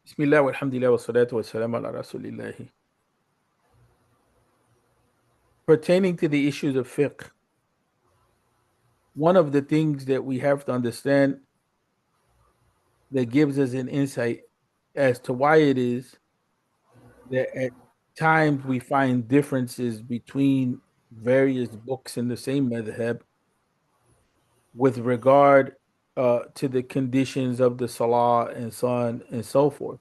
Bismillah walhamdulillah wa salatu wa salam ala rasulillahi. Pertaining to the issues of fiqh, one of the things that we have to understand that gives us an insight as to why it is that at times we find differences between various books in the same madhab with regard to the conditions of the salah and so on and so forth.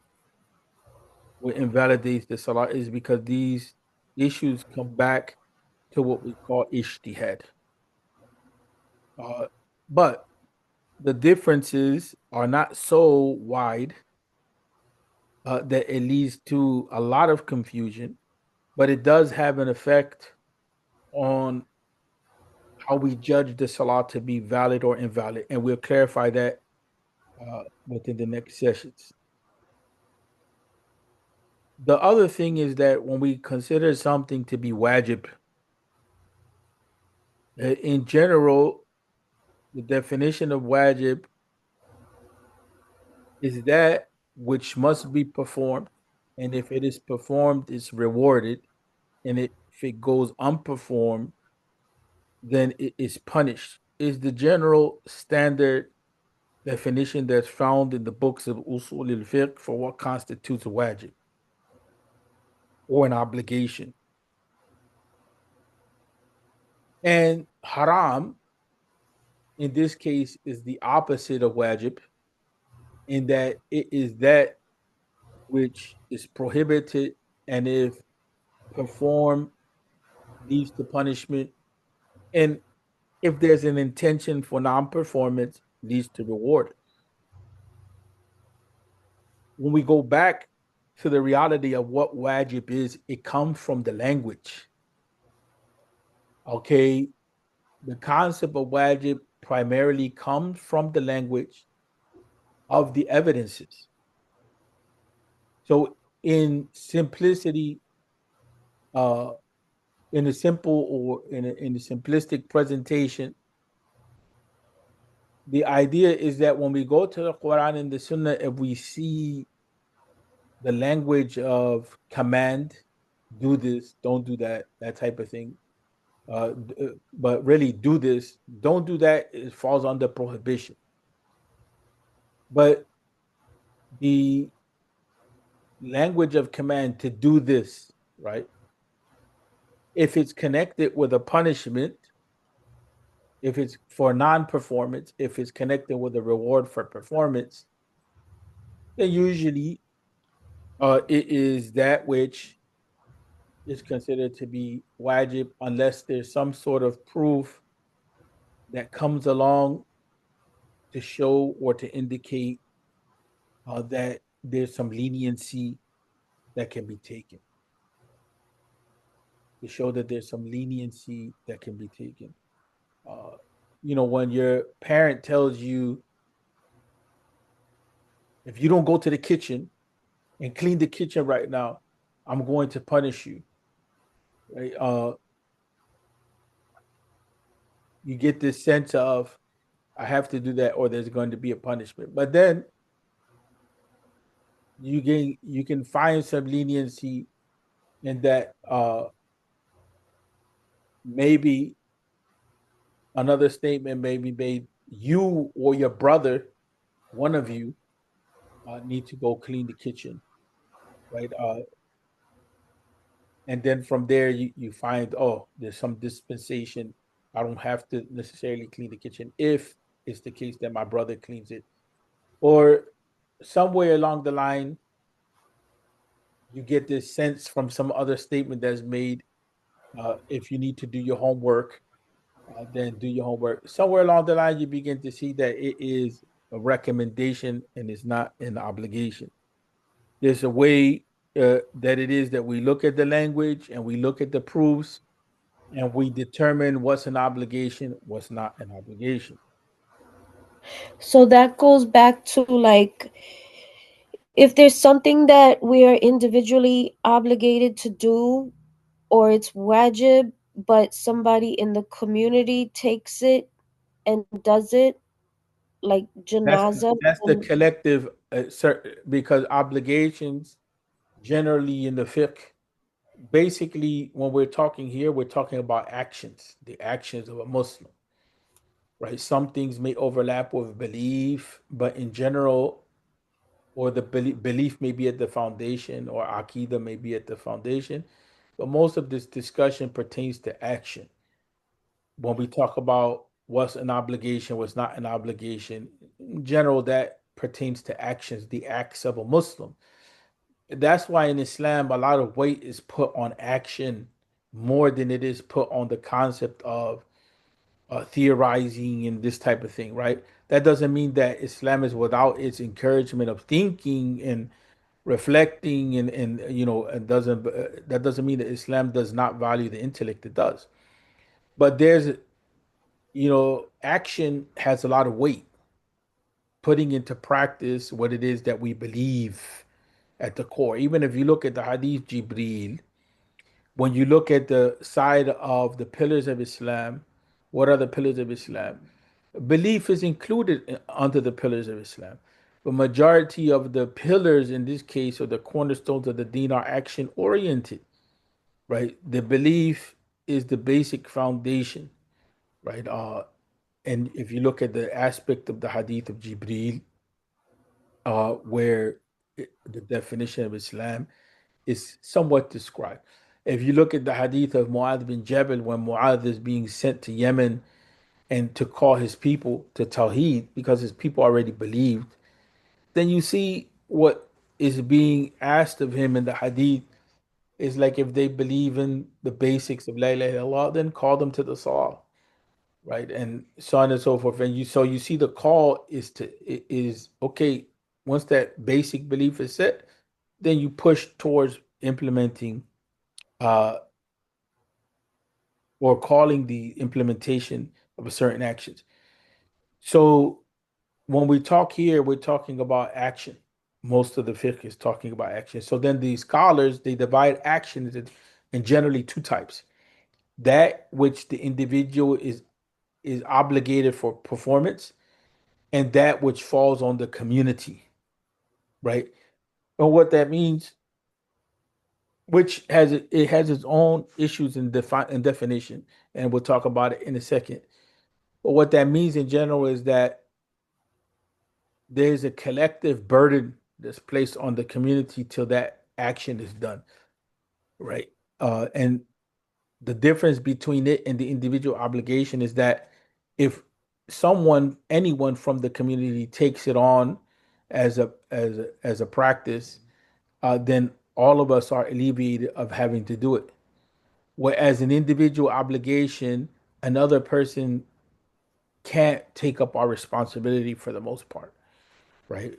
What invalidates the salah is because these issues come back to what we call ishtihad. Uh, but the differences are not so wide that it leads to a lot of confusion, but it does have an effect on how we judge the salah to be valid or invalid. And we'll clarify that within the next sessions. The other thing is that when we consider something to be wajib, in general, the definition of wajib is that which must be performed, and if it is performed, it's rewarded, and if it goes unperformed, then it is punished. Is the general standard definition that's found in the books of usul al-fiqh for what constitutes a wajib or an obligation. And haram, in this case, is the opposite of wajib, in that it is that which is prohibited, and if performed, leads to punishment. And if there's an intention for non-performance, leads to reward. When we go back to the reality of what wajib is, it comes from the language. Okay, the concept of wajib primarily comes from the language of the evidences. So, in simplicity, uh, in a simple or in a simplistic presentation, the idea is that when we go to the Quran and the Sunnah, if we see the language of command, do this, don't do that, that type of thing, but really do this, don't do that, it falls under prohibition. But the language of command to do this, right? If it's connected with a punishment, if it's for non-performance, if it's connected with a reward for performance, then usually it is that which is considered to be wajib unless there's some sort of proof that comes along to show or to indicate that there's some leniency that can be taken. To show that there's some leniency that can be taken. Uh, when your parent tells you, if you don't go to the kitchen and clean the kitchen right now, I'm going to punish you. Right? You get this sense of, I have to do that or there's going to be a punishment. But then you can find some leniency in that maybe another statement may be made, you or your brother, one of you, need to go clean the kitchen, right? And then from there, you find, oh, there's some dispensation. I don't have to necessarily clean the kitchen if it's the case that my brother cleans it. Or somewhere along the line, you get this sense from some other statement that's made. If you need to do your homework, then do your homework. Somewhere along the line, you begin to see that it is a recommendation and it's not an obligation. There's a way that it is that we look at the language and we look at the proofs and we determine what's an obligation, what's not an obligation. So that goes back to like if there's something that we are individually obligated to do or it's wajib, but somebody in the community takes it and does it, like That's janaza that's the and collective, because obligations generally in the fiqh, basically when we're talking here, we're talking about actions, the actions of a Muslim, right? Some things may overlap with belief, but in general, or the belief may be at the foundation, or akida may be at the foundation, but most of this discussion pertains to action. When we talk about what's an obligation, what's not an obligation, in general, that pertains to actions, the acts of a Muslim. That's why in Islam, a lot of weight is put on action more than it is put on the concept of theorizing and this type of thing, right? That doesn't mean that Islam is without its encouragement of thinking and reflecting, and and doesn't that doesn't mean that Islam does not value the intellect. It does, but there's action has a lot of weight, putting into practice what it is that we believe at the core. Even if you look at the Hadith Jibril, when you look at the side of the pillars of Islam, what are the pillars of Islam? Belief is included under the pillars of Islam. The majority of the pillars in this case, or the cornerstones of the deen, are action oriented, right? The belief is the basic foundation, right? And if you look at the aspect of the hadith of Jibril, where the definition of Islam is somewhat described. If you look at the hadith of Mu'adh bin Jabal, when Mu'adh is being sent to Yemen and to call his people to Tawheed because his people already believed, then you see what is being asked of him in the hadith is like, if they believe in the basics of La ilaha illallah, then call them to the Salah, right? And so on and so forth. And you see the call is okay. Once that basic belief is set, then you push towards implementing uh or calling the implementation of a certain actions. So when we talk here, we're talking about action. Most of the fiqh is talking about action. So then the scholars, they divide action in generally two types: that which the individual is obligated for performance, and that which falls on the community, right? And what that means, which has its own issues in definition, and we'll talk about it in a second. But what that means in general is that there's a collective burden that's placed on the community till that action is done, right? And the difference between it and the individual obligation is that if anyone from the community takes it on as a practice, then all of us are alleviated of having to do it. Whereas an individual obligation, another person can't take up our responsibility for the most part, right?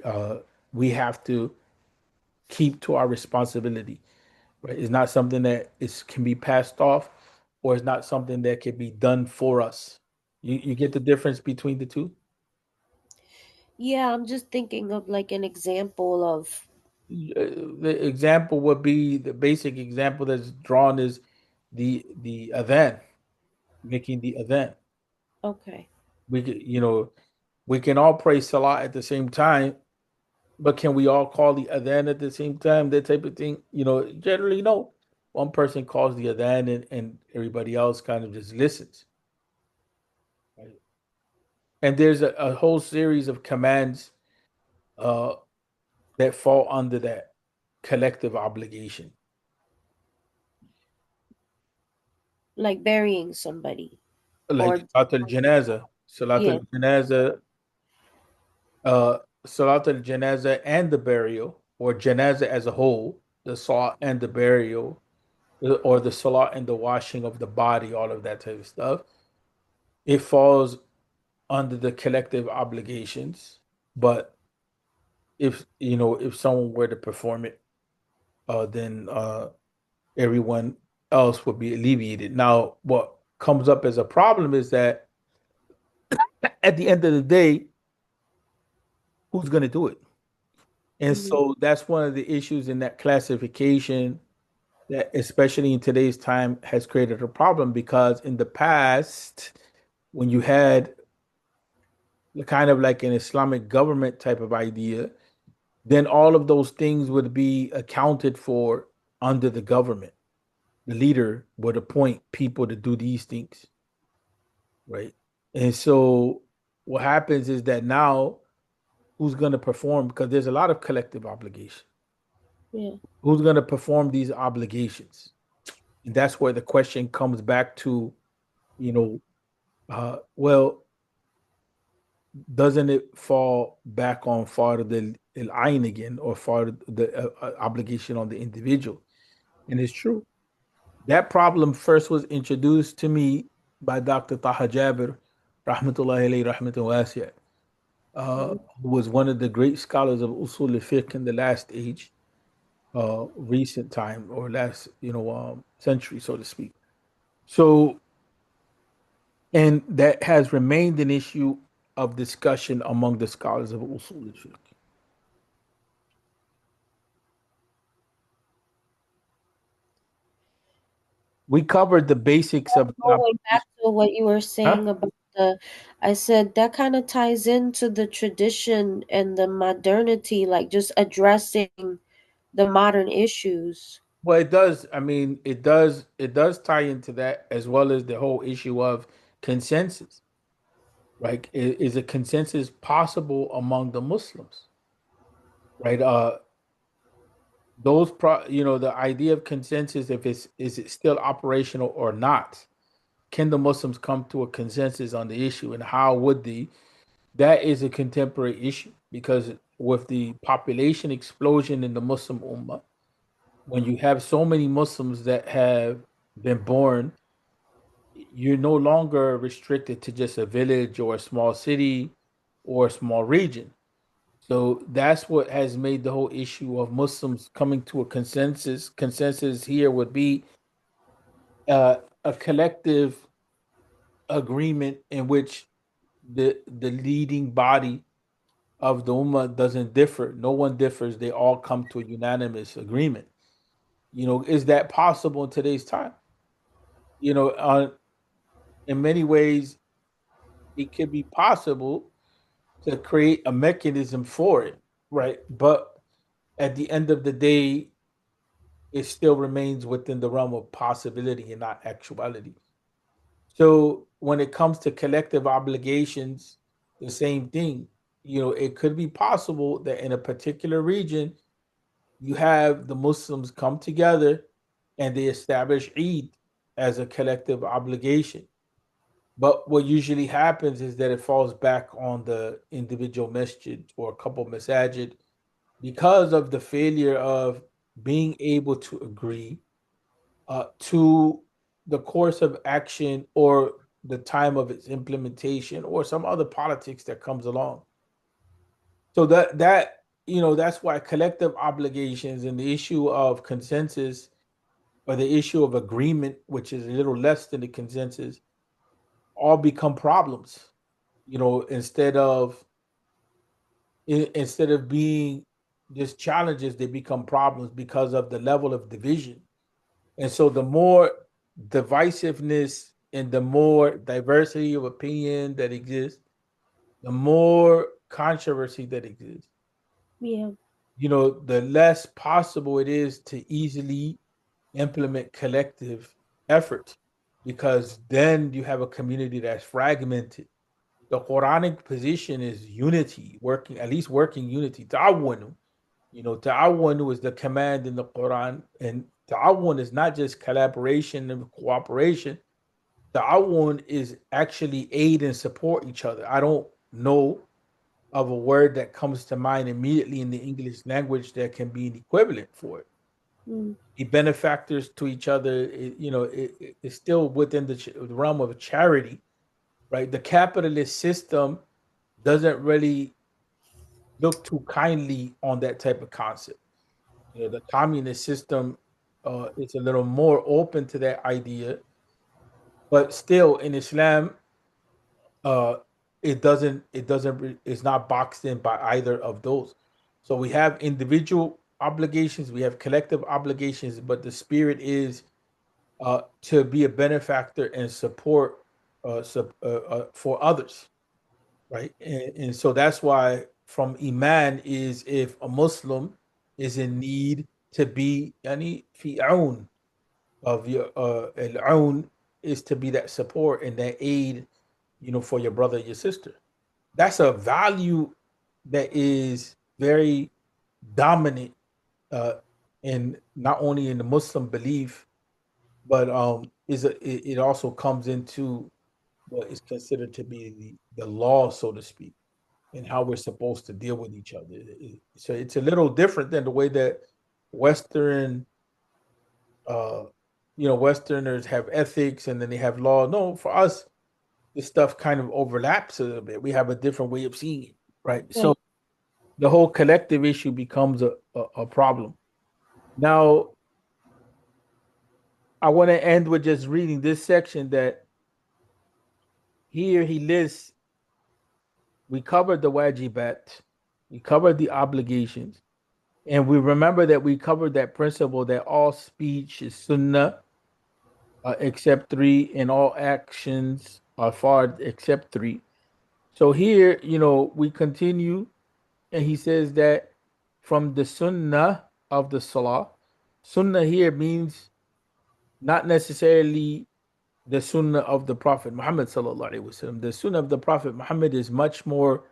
We have to keep to our responsibility, right? It's not something that is can be passed off, or it's not something that can be done for us. You get the difference between the two? yeah, I'm just thinking of like an example of The example would be, the basic example that's drawn is the adhan, making the adhan. okay. We can all pray salah at the same time, but can we all call the adhan at the same time? That type of thing. Generally no. One person calls the adhan, and everybody else kind of just listens. Right? And there's a whole series of commands uh, that fall under that collective obligation, Like burying somebody like or Salatul yeah, Janaza, Salatul Janaza and the burial, or Janaza as a whole, the salah and the burial, or the salah and the washing of the body, all of that type of stuff. It falls under the collective obligations. But if someone were to perform it, then everyone else would be alleviated. Now, what comes up as a problem is that at the end of the day, who's going to do it? And mhm. so that's one of the issues in that classification that, especially in today's time, has created a problem, because in the past, when you had kind of like an Islamic government type of idea, then all of those things would be accounted for under the government. The leader would appoint people to do these things, right? And so what happens is that now who's going to perform? Because there's a lot of collective obligation. Yeah. Who's going to perform these obligations? And that's where the question comes back to, you know, well, doesn't it fall back on Fard al-Ain again, or Fard the obligation on the individual? And it's true. That problem first was introduced to me by Dr. Taha Jabir, rahmatullahi alayhi, rahmatan wasi'ah, Mm. who was one of the great scholars of usul al-fiqh in the last age, recent time, or last, century, so to speak. So, and that has remained an issue of discussion among the scholars of usul al-fiqh. We covered the basics of the Going back obligation. to what you were Huh? saying about I said that kind of ties into the tradition and the modernity, like just addressing the modern issues. Well, it does. I mean, it does. It does tie into that, as well as the whole issue of consensus. Right? Is a consensus possible among the Muslims? Right? The idea of consensus, if it's is it still operational or not? Can the Muslims come to a consensus on the issue, and how would they? That is a contemporary issue, because with the population explosion in the Muslim Ummah, when you have so many Muslims that have been born, you're no longer restricted to just a village or a small city or a small region. So that's what has made the whole issue of Muslims coming to a consensus. Consensus here would be a collective agreement in which the leading body of the Ummah doesn't differ. No one differs. They all come to a unanimous agreement. Is that possible in today's time? In many ways, it could be possible to create a mechanism for it, right? But at the end of the day, it still remains within the realm of possibility and not actuality. So when it comes to collective obligations, the same thing. It could be possible that in a particular region, you have the Muslims come together and they establish Eid as a collective obligation. But what usually happens is that it falls back on the individual masjid or a couple masajid, because of the failure of being able to agree to the course of action or the time of its implementation or some other politics that comes along. So that's why collective obligations and the issue of consensus, or the issue of agreement, which is a little less than the consensus, all become problems. Instead of being just challenges, they become problems because of the level of division. And so the more divisiveness and the more diversity of opinion that exists, the more controversy that exists, Yeah. the less possible it is to easily implement collective effort, because then you have a community that's fragmented. The Quranic position is unity, working, at least working unity. Ta'awunu. Ta'awunu is the command in the Quran, and ta'awun is not just collaboration and cooperation. Ta'awun is actually aid and support each other. I don't know of a word that comes to mind immediately in the English language that can be an equivalent for it. Mm. Be benefactors to each other. It's still within the realm of charity, right? The capitalist system doesn't really look too kindly on that type of concept. The communist system is a little more open to that idea, but still in Islam, uh, it's not boxed in by either of those. So we have individual obligations, we have collective obligations, but the spirit is to be a benefactor and support for others. right? And so that's why from iman is if a Muslim is in need to be yani fi aun of your al-aun is to be that support and that aid, for your brother, your sister. That's a value that is very dominant uh, in not only in the Muslim belief, but it also comes into what is considered to be the law, so to speak, and how we're supposed to deal with each other. So it's a little different than the way that Western, uh, Westerners have ethics and then they have law. No, for us, this stuff kind of overlaps a little bit. We have a different way of seeing it, right? So Right. the whole collective issue becomes a problem. Now, I want to end with just reading this section that here he lists, we covered the wajibat, we covered the obligations, and we remember that we covered that principle that all speech is sunnah, except three, and all actions are fard except three. So here, we continue, and he says that from the sunnah of the salah, sunnah here means not necessarily the sunnah of the Prophet Muhammad sallallahu alaihi wasallam. The sunnah of the Prophet Muhammad is much more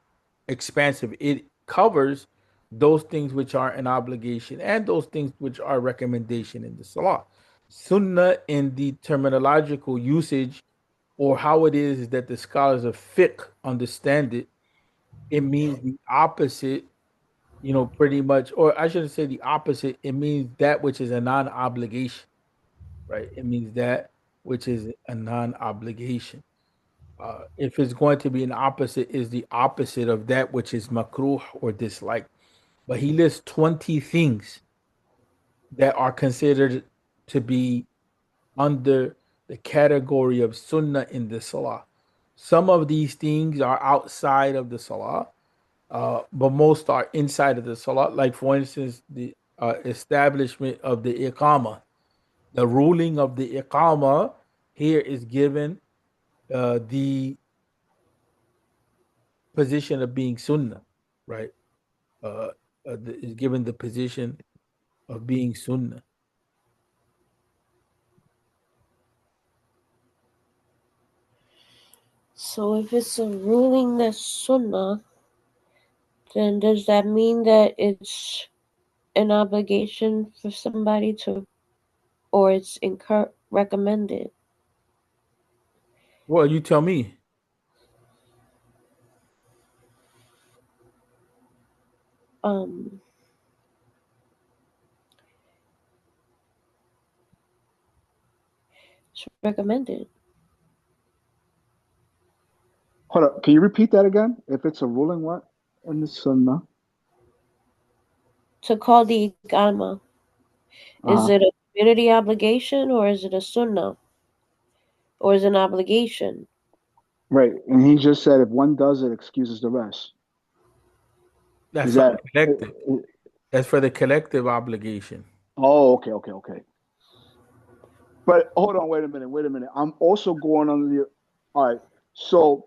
expansive. It covers those things which are an obligation and those things which are recommendation in the salah. Sunnah in the terminological usage or how it is that the scholars of fiqh understand it, it means the opposite, pretty much, or I shouldn't say the opposite, it means that which is a non-obligation, right? It means that which is a non-obligation. If it's going to be an opposite, is the opposite of that which is makruh or disliked. But he lists 20 things that are considered to be under the category of sunnah in the salah. Some of these things are outside of the salah, but most are inside of the salah. Like, for instance, the establishment of the iqamah. The ruling of the iqamah here is given the position of being sunnah, right? Uh, is given the position of being sunnah. So if it's a ruling that's sunnah, then does that mean that it's an obligation for somebody to, or it's recommended? Well, you tell me. Um, it's recommended Hold up. Can you repeat that again? If it's a ruling what in the sunnah? to call the ikama. Is Uh-huh. it a community obligation or is it a sunnah or is it an obligation? Right. And he just said if one does it, excuses the rest. That's Is for the that? collective. That's for the collective obligation. Oh, okay, okay, okay. But hold on, wait a minute, wait a minute. I'm also going under the. All right. So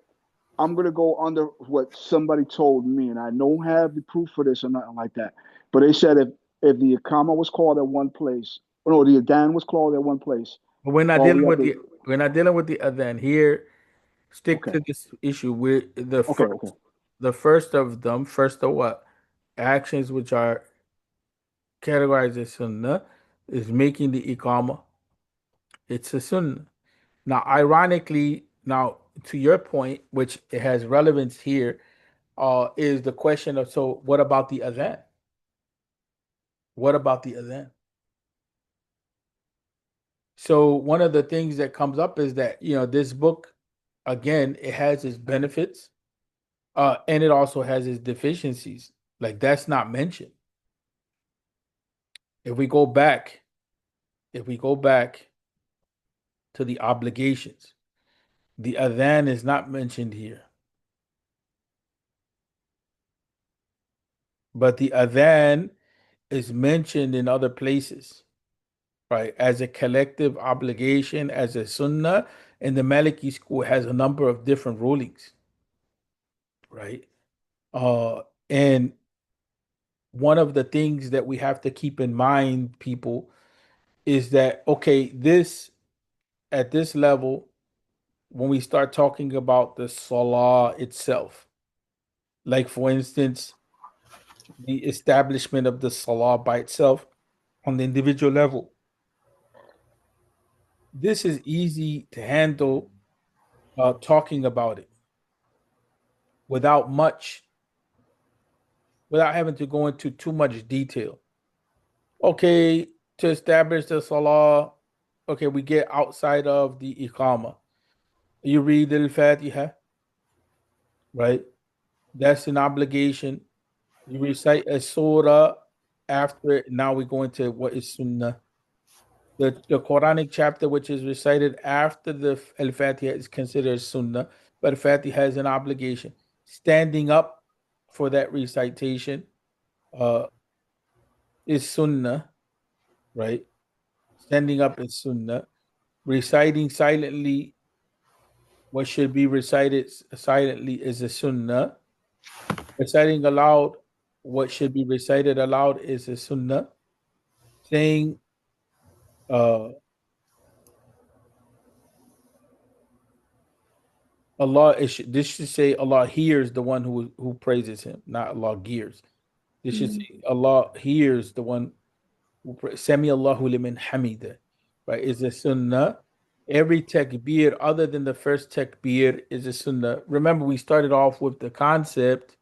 I'm gonna go under what somebody told me, and I don't have the proof for this or nothing like that. But they said if the Akama was called at one place, or no, the Adan was called at one place, But we're not all dealing we have with to. the adhan here. Stick Okay, to this issue. We're okay, okay. the first of them, first of what? Actions which are categorized as sunnah is making the iqamah. It's a sunnah. Now, ironically, now to your point, which it has relevance here, is the question of, so what about the adhan? What about the adhan? So one of the things that comes up is that this book, again, it has its benefits, and it also has its deficiencies. Like, that's not mentioned. If we go back, if we go back to the obligations, the adhan is not mentioned here, but the adhan is mentioned in other places, right? As a collective obligation, as a sunnah, and the Maliki school has a number of different rulings. right? And one of the things that we have to keep in mind, people, is that okay, this at this level, when we start talking about the salah itself, like for instance, the establishment of the salah by itself on the individual level, this is easy to handle talking about it without much, without having to go into too much detail. Okay, to establish the salah, okay, we get outside of the iqama. You read the Fatiha, right? That's an obligation. You recite a surah after it. Now we go into what is sunnah. The Quranic chapter which is recited after the Al Fatiha is considered sunnah, but Fatiha is an obligation. Standing up for that recitation uh, is sunnah, right? Standing up is sunnah. Reciting silently what should be recited silently is a sunnah. Reciting aloud what should be recited aloud is a sunnah. Saying uh, Allah is this should say Allah hears the one who praises him, not Allah gears. This should Mm. say Allah hears the one who Sami Allahu liman hamida. Right? Is a sunnah. Every takbir other than the first takbir is a sunnah. Remember, we started off with the concept.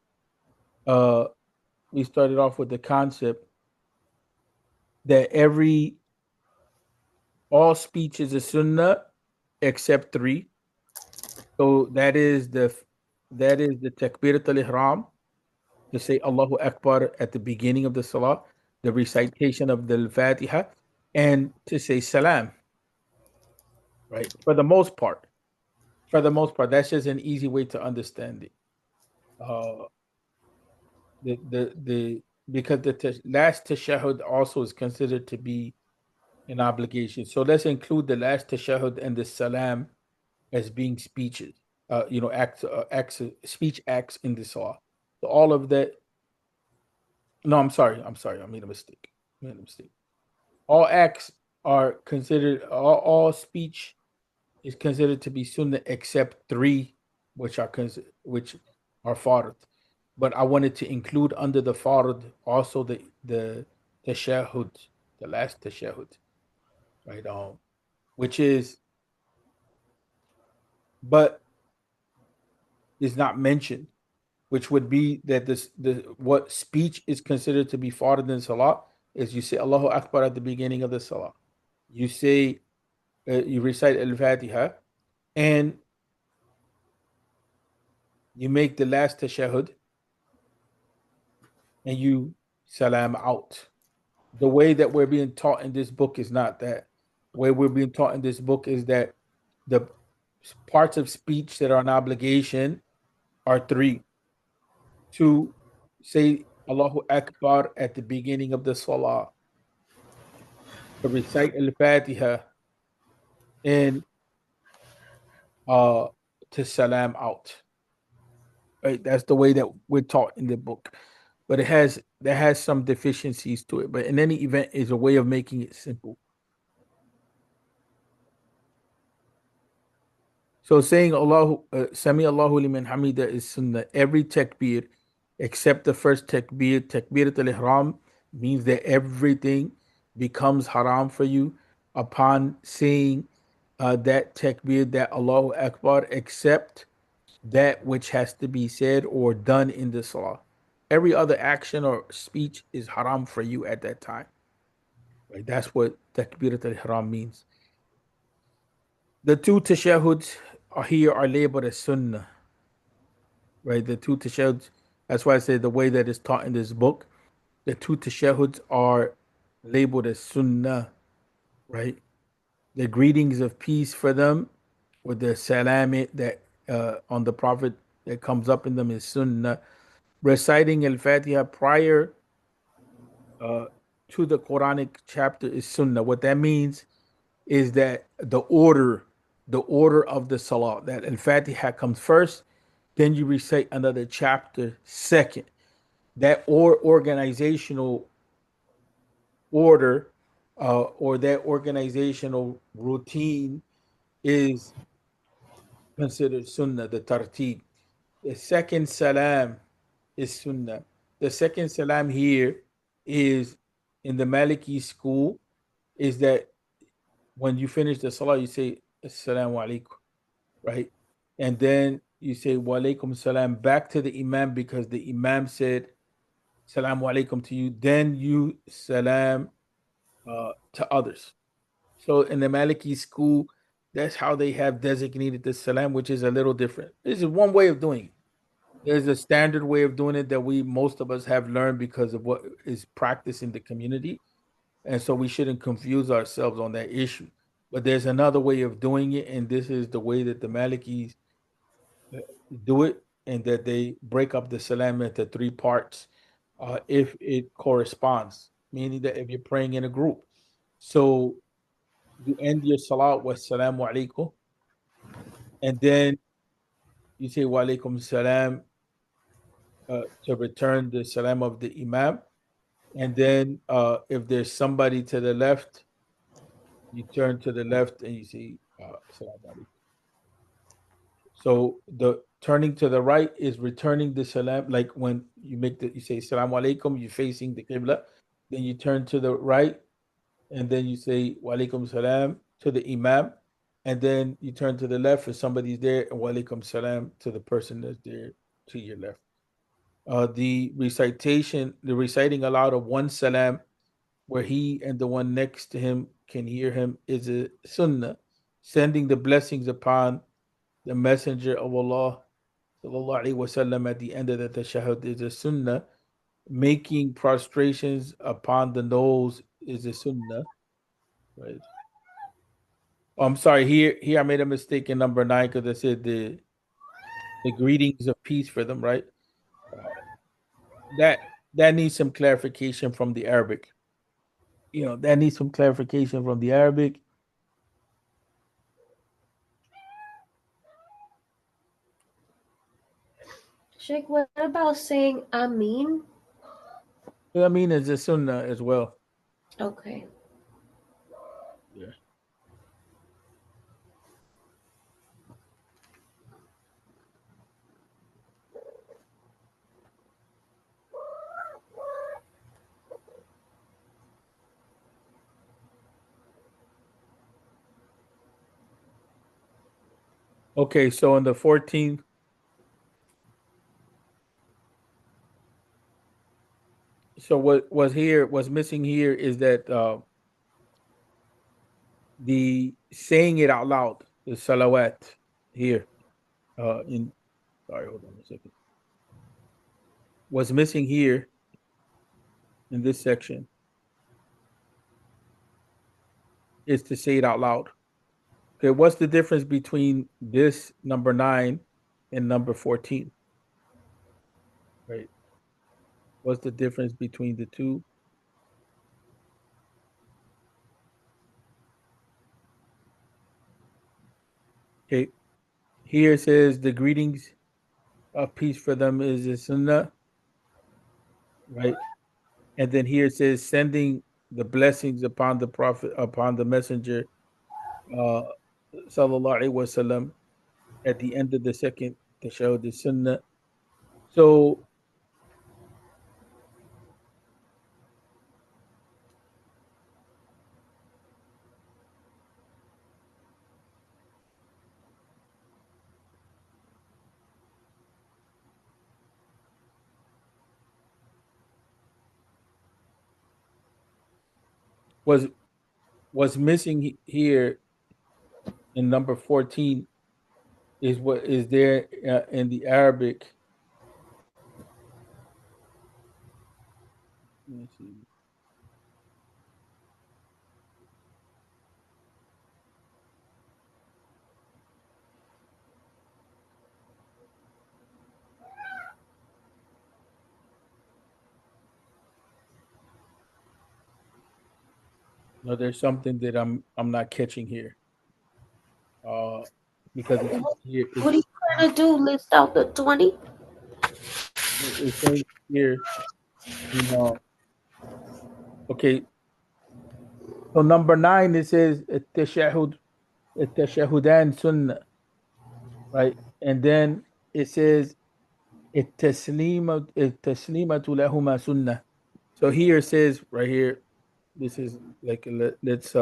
Uh, we started off with the concept that all speech is a sunnah except three. So that is the takbirat al-ihram, to say Allahu Akbar at the beginning of the salah, the recitation of the Fatiha, and to say salam, right? For the most part. For the most part, that's just an easy way to understand it. Uh the because the last tashahhud also is considered to be an obligation. So let's include the last tashahhud and the salam as being speeches, speech acts in the salah. So all of that. No, I'm sorry. I made a mistake. All acts are considered. All speech is considered to be sunnah except three, which are fard. But I wanted to include under the fard also the tashahhud, the last tashahhud, right? Which is but is not mentioned, which would be that the what speech is considered to be fard in salah is you say Allahu Akbar at the beginning of the salah. You say you recite Al-Fatiha and you make the last tashahhud and you salam out. The way that we're being taught in this book is not that. The way we're being taught in this book is that the parts of speech that are an obligation are three. To say Allahu Akbar at the beginning of the salah, to recite Al-Fatiha, and uh, to salam out. Right? That's the way that we're taught in the book. But that has some deficiencies to it. But in any event, is a way of making it simple. So saying Allahu Sami Allahu liman hamida is sunnah. Every takbir except the first takbir, takbirat al-ihram, means that everything becomes haram for you upon saying that takbir, that Allahu Akbar, except that which has to be said or done in the salah. Every other action or speech is haram for you at that time. Right? That's what takbirat al-ihram means. The two tashahuds here are labeled as sunnah, right? The two tashahuds, that's why I say the way that is taught in this book, the two tashahuds are labeled as sunnah, right? The greetings of peace for them, with the salam that on the Prophet that comes up in them is sunnah. Reciting Al-Fatiha prior uh, to the Quranic chapter is sunnah. What that means is that the order of the salah, that Al-Fatiha comes first, then you recite another chapter second. That organizational order or that organizational routine is considered sunnah, the tartib. The second salam is sunnah. The second salam here is in the Maliki school is that when you finish the salah, you say assalamu alaikum, right? And then you say wa alaikum salam back to the imam because the imam said salamu alaikum to you. Then you salam to others. So in the Maliki school, that's how they have designated the salam, which is a little different. This is one way of doing it. There's a standard way of doing it that we most of us have learned because of what is practiced in the community, and so we shouldn't confuse ourselves on that issue. But there's another way of doing it, and this is the way that the Malikis uh, do it, and that they break up the salam into three parts if it corresponds, meaning that if you're praying in a group. So you end your salat with salamu alaikum, and then you say wa alaikum salam to return the salam of the imam. And then if there's somebody to the left, you turn to the left and you say salam alaikum. So the turning to the right is returning the salam. Like when you say salam alaikum, you're facing the qibla. Then you turn to the right and then you say wa alaikum salam to the imam. And then you turn to the left if somebody's there, and wa alaikum salam to the person that's there to your left. The reciting aloud of one salam where he and the one next to him can hear him is a sunnah, sending the blessings upon the messenger of Allah sallallahu alaihi wasallam at the end of the tashahhud is a sunnah. Making prostrations upon the nose is a sunnah. Right. Oh, I'm sorry. Here I made a mistake in number 9 because I said the greetings of peace for them. Right. Uh, that needs some clarification from the Arabic. That needs some clarification from the Arabic. Sheikh, what about saying Amin? I mean, it's a sunnah as well. Okay. Yeah. Okay, so on the 14th, so what was missing here is that the saying it out loud, the salawat here, in sorry, hold on a second, was missing here in this section is to say it out loud. Okay, what's the difference between this number 9 and number 14? Right. What's the difference between the two? Okay, here it says the greetings of peace for them is a sunnah, right? And then here it says sending the blessings upon the prophet, upon the messenger, uh, sallallahu alaihi wasallam, at the end of the second tashahhud, the sunnah. So was missing here in number 14 is what is there in the Arabic. Let me see. No, there's something that I'm not catching here. Uh, because it says here What do you gonna do list out the 20? It says here, you know, okay. So number nine, it says التشهدان sunnah, right? And then it says التسليمة لهما sunnah. So here it says right here, this is like let's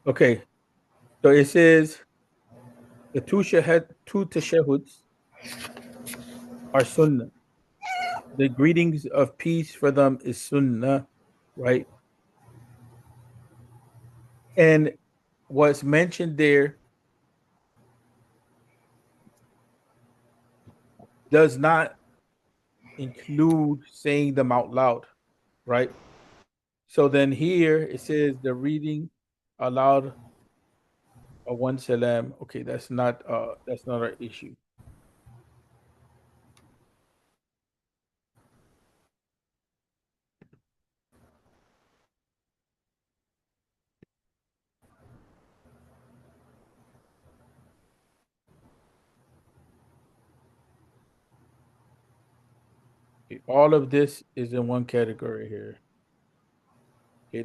okay. So it says the two tashahuds are sunnah. The greetings of peace for them is sunnah, right? And what's mentioned there does not include saying them out loud, right? So then here it says the reading aloud of one salam. Okay, that's not our issue. Okay, all of this is in one category here. Okay,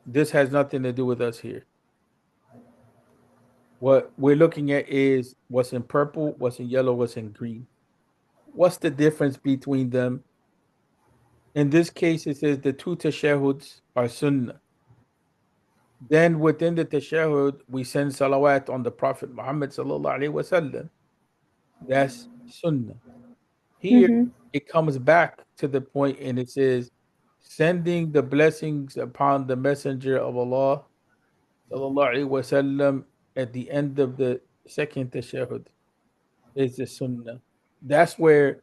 this has nothing to do with us here. What we're looking at is what's in purple, what's in yellow, what's in green. What's the difference between them? In this case, it says the two tashahuds are sunnah. Then within the tashahhud, we send salawat on the Prophet Muhammad sallallahu alaihi wasallam. That's sunnah. Here Mm-hmm. it comes back to the point and it says, sending the blessings upon the Messenger of Allah sallallahu alaihi wasallam at the end of the second tashahhud is the sunnah. That's where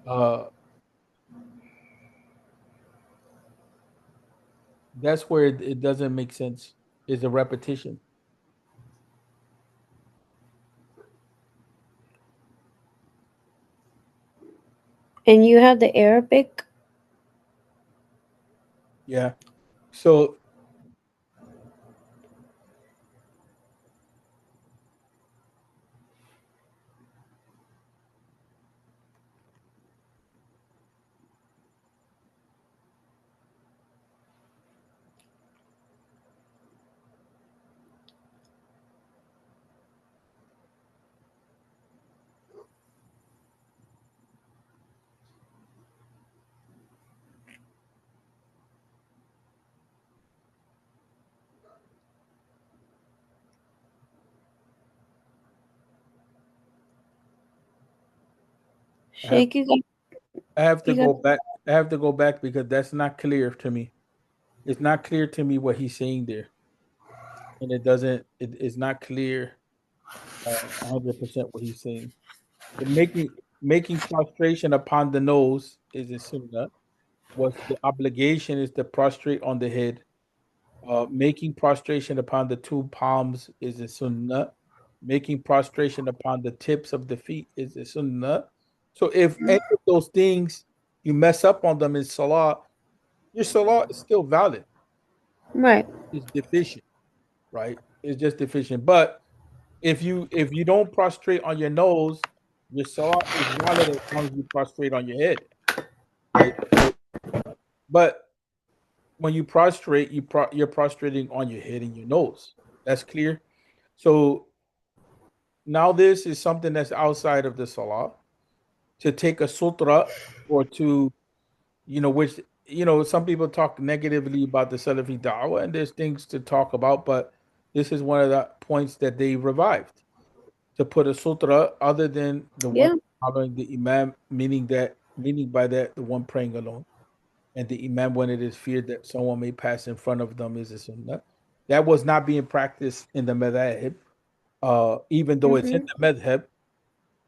uh it doesn't make sense. Is a repetition. And you have the Arabic? Yeah. So I have Shake, you got, I have to you got, go back. I have to go back because that's not clear to me. It's not clear to me what he's saying there, and it doesn't. It's not clear 100% what he's saying. The making prostration upon the nose is a sunnah. What's the obligation is to prostrate on the head. Making prostration upon the two palms is a sunnah. Making prostration upon the tips of the feet is a sunnah. So if any of those things you mess up on them in salah, your salah is still valid. right. It's deficient, right? It's just deficient. But if you don't prostrate on your nose, your salah is valid as long as you prostrate on your head, right? So, but when you prostrate, you're prostrating on your head and your nose. That's clear. So now this is something that's outside of the salah to take a sutra or to which some people talk negatively about the Salafi da'wah, and there's things to talk about, but this is one of the points that they revived to put a sutra other than the one Yeah. following the imam, meaning by that the one praying alone, and the imam when it is feared that someone may pass in front of them is a sunnah. That was not being practiced in the madhab, even though it's in Mm-hmm. the madhab.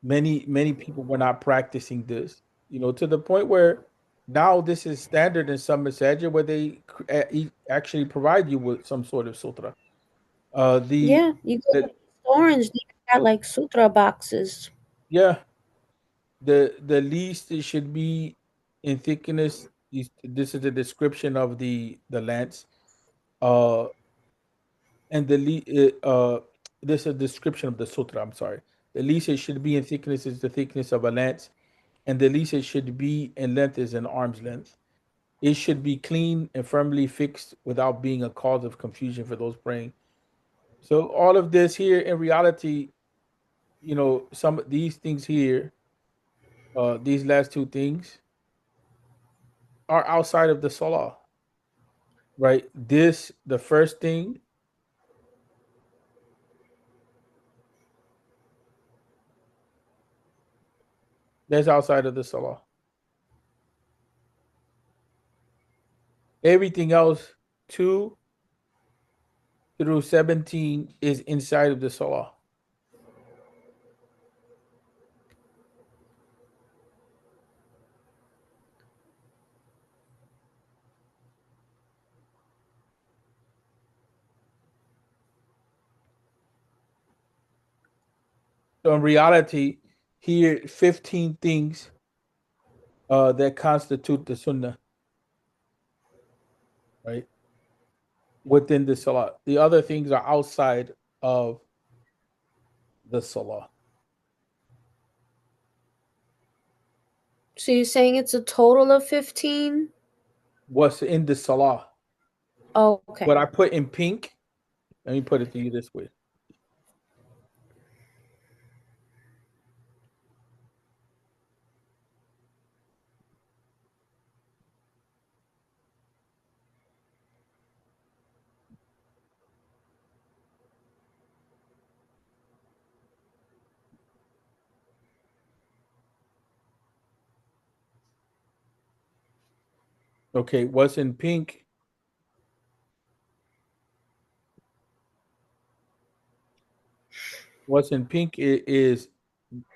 Many people were not practicing this, to the point where now this is standard in some masajid where they actually provide you with some sort of sutra. Yeah, you go to The the orange, they got like sutra boxes. yeah, the least it should be in thickness This is the description of the lance. Uh, and this is a description of the sutra. I'm sorry. The least it should be in thickness is the thickness of a lance, and the least it should be in length is an arm's length. It should be clean and firmly fixed without being a cause of confusion for those praying. So all of this here, in reality, some of these things here, these last two things, are outside of the salah, right? The first thing, that's outside of the salah. Everything else, 2 through 17, is inside of the salah. So in reality, here 15 things that constitute the sunnah, right? Within the salah. The other things are outside of the salah. So you're saying it's a total of 15? What's in the salah? Oh, okay. What I put in pink, let me put it to you this way. Okay, what's in pink? What's in pink is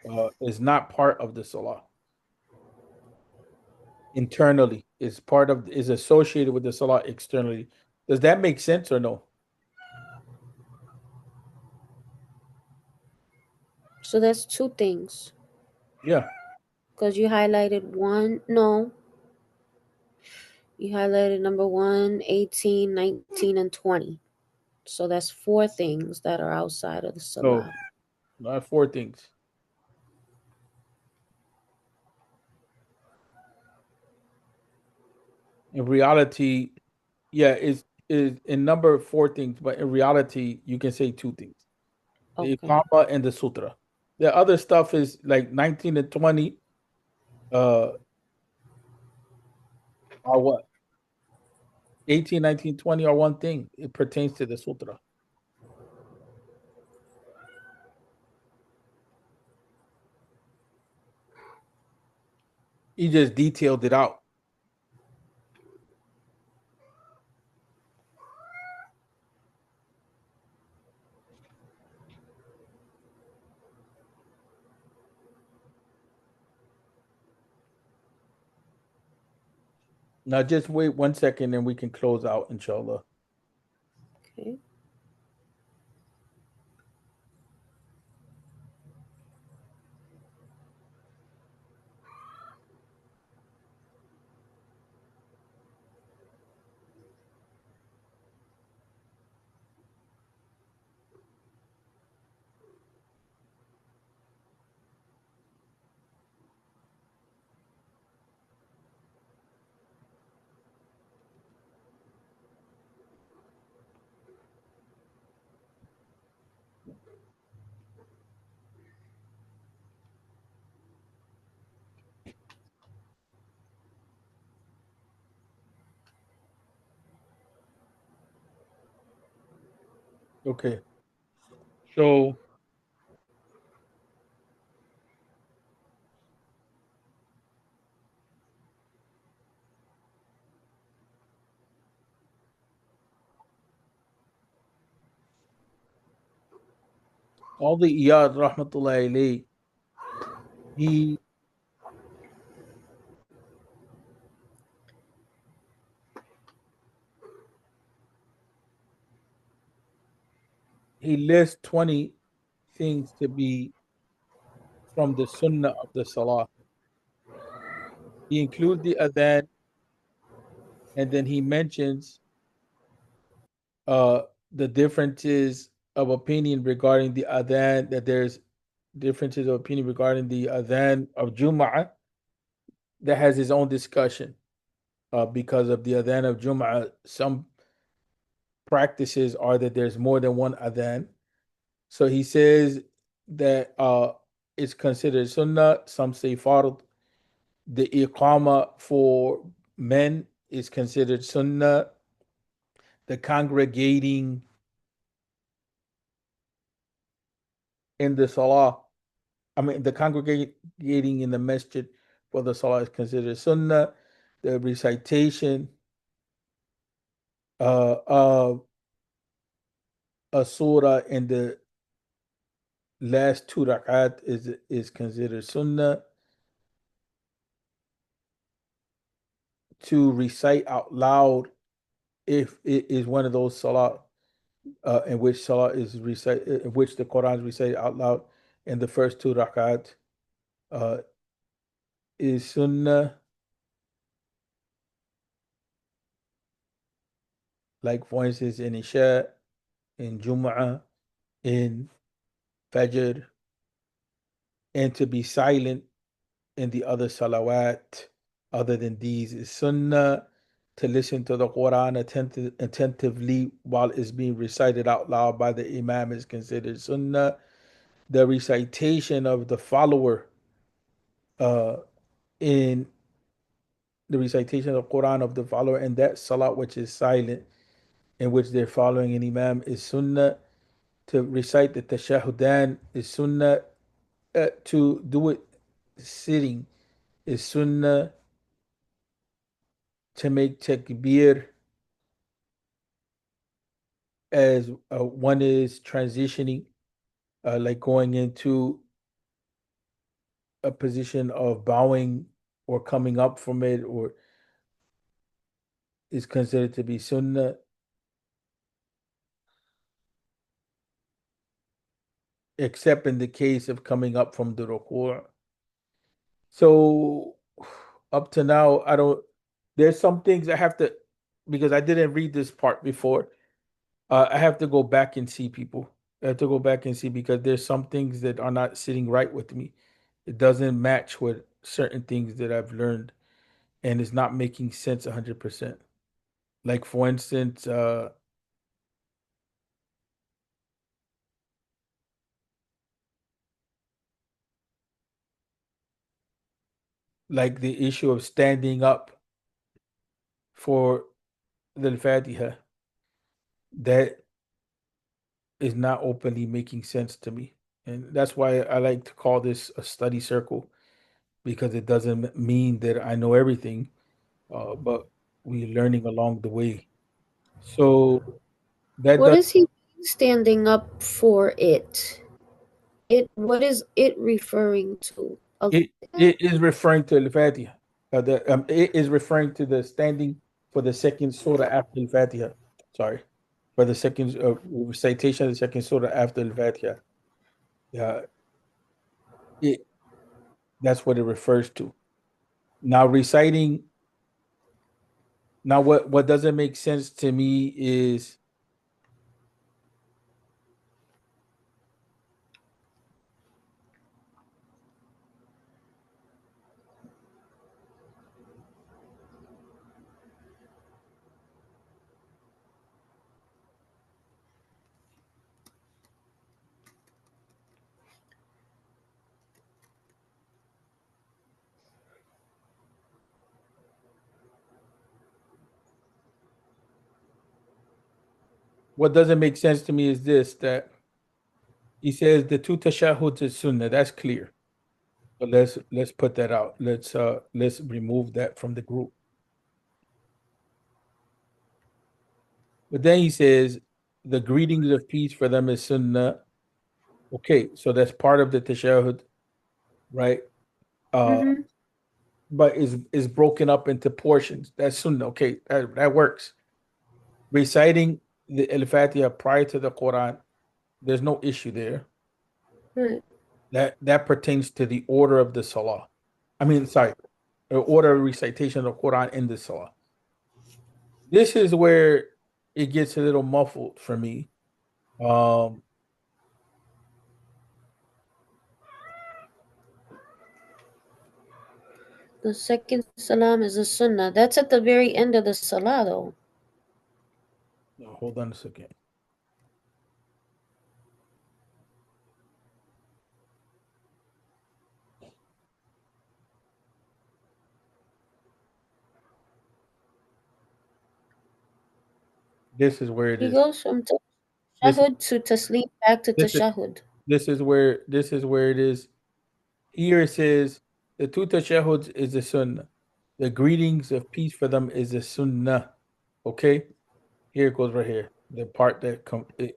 not part of the salah. Internally, is associated with the salah externally. Does that make sense or no? So that's two things. Yeah. Because you highlighted one. No. You highlighted number 1, 18, 19, and 20. So that's 4 things that are outside of the No, salah. not 4 things. In reality, yeah, is in number 4 things, but in reality, you can say 2 things: the Okay. Iqama and the Sutra. The other stuff is like 19 and 20. Uh, are what? 18, 19, 20 are one thing. It pertains to the Sutra. He just detailed it out. Now, just wait 1 second and we can close out, inshallah. Okay. Okay. So, all the Iyad, rahmatullahi alayhi, he he lists 20 things to be from the sunnah of the salah. He includes the adhan, and then he mentions uh the differences of opinion regarding the adhan, that there's differences of opinion regarding the adhan of Jum'ah, that has his own discussion. Because of the adhan of Jum'ah, some practices are that there's more than one adhan. So he says that it's considered sunnah. Some say fard. The iqama for men is considered sunnah. The congregating in the salah, the congregating in the masjid for the salah is considered sunnah. The recitation of a surah in the last two rakat is considered sunnah. To recite out loud, if it is one of those salah in which salah is recite, in which the Quran is recited out loud in the first two rakat, uh, is sunnah. Like for instance, in Isha, in Jum'ah, in Fajr, and to be silent in the other salawat other than these is sunnah. To listen to the Quran attentively while it's being recited out loud by the Imam is considered sunnah. The recitation of the follower uh, in the recitation of the Quran of the follower and that salat which is silent, in which they're following an Imam, is sunnah. To recite the tashahudan is sunnah. To do it sitting is sunnah. To make takbir as one is transitioning, like going into a position of bowing or coming up from it, or is considered to be sunnah, except in the case of coming up from the ruku'. So up to now, I don't. There's some things I have to, because I didn't read this part before. I have to go back and see people. I have to go back and see because there's some things that are not sitting right with me. It doesn't match with certain things that I've learned, and it's not making sense 100%. Like for instance, like the issue of standing up for the Fatiha, that is not openly making sense to me. And that's why I like to call this a study circle, because it doesn't mean that I know everything, but we're learning along the way. So that What does is he standing up for it? What is it referring to? it is referring to Al Fatiha. It is referring to the standing for the second surah after Al Fatiha. Sorry, for the second recitation of the second surah after Al Fatiha. Yeah, it, that's what it refers to. Now reciting. Now what doesn't make sense to me is what doesn't make sense to me is this, that he says the two tashahuds is sunnah. That's clear. But let's put that out. Let's remove that from the group. But then he says the greetings of peace for them is sunnah. Okay, so that's part of the tashahhud, right? Uh, Mm-hmm. but is broken up into portions. That's sunnah. Okay, that works. Reciting the Al-Fatiha prior to the Quran, there's no issue there. Right. That pertains to the order of the salah. I mean, sorry, the order of recitation of the Quran in the salah. This is where it gets a little muffled for me. Um, The second salam is a sunnah. That's at the very end of the salah, though. no, hold on a second. This is where it He is. goes from This tashahud to taslim back to this is tashahud. this is where it is. Here it says the two tashahuds is the sunnah. The greetings of peace for them is the sunnah. Okay, here it goes right here. The part that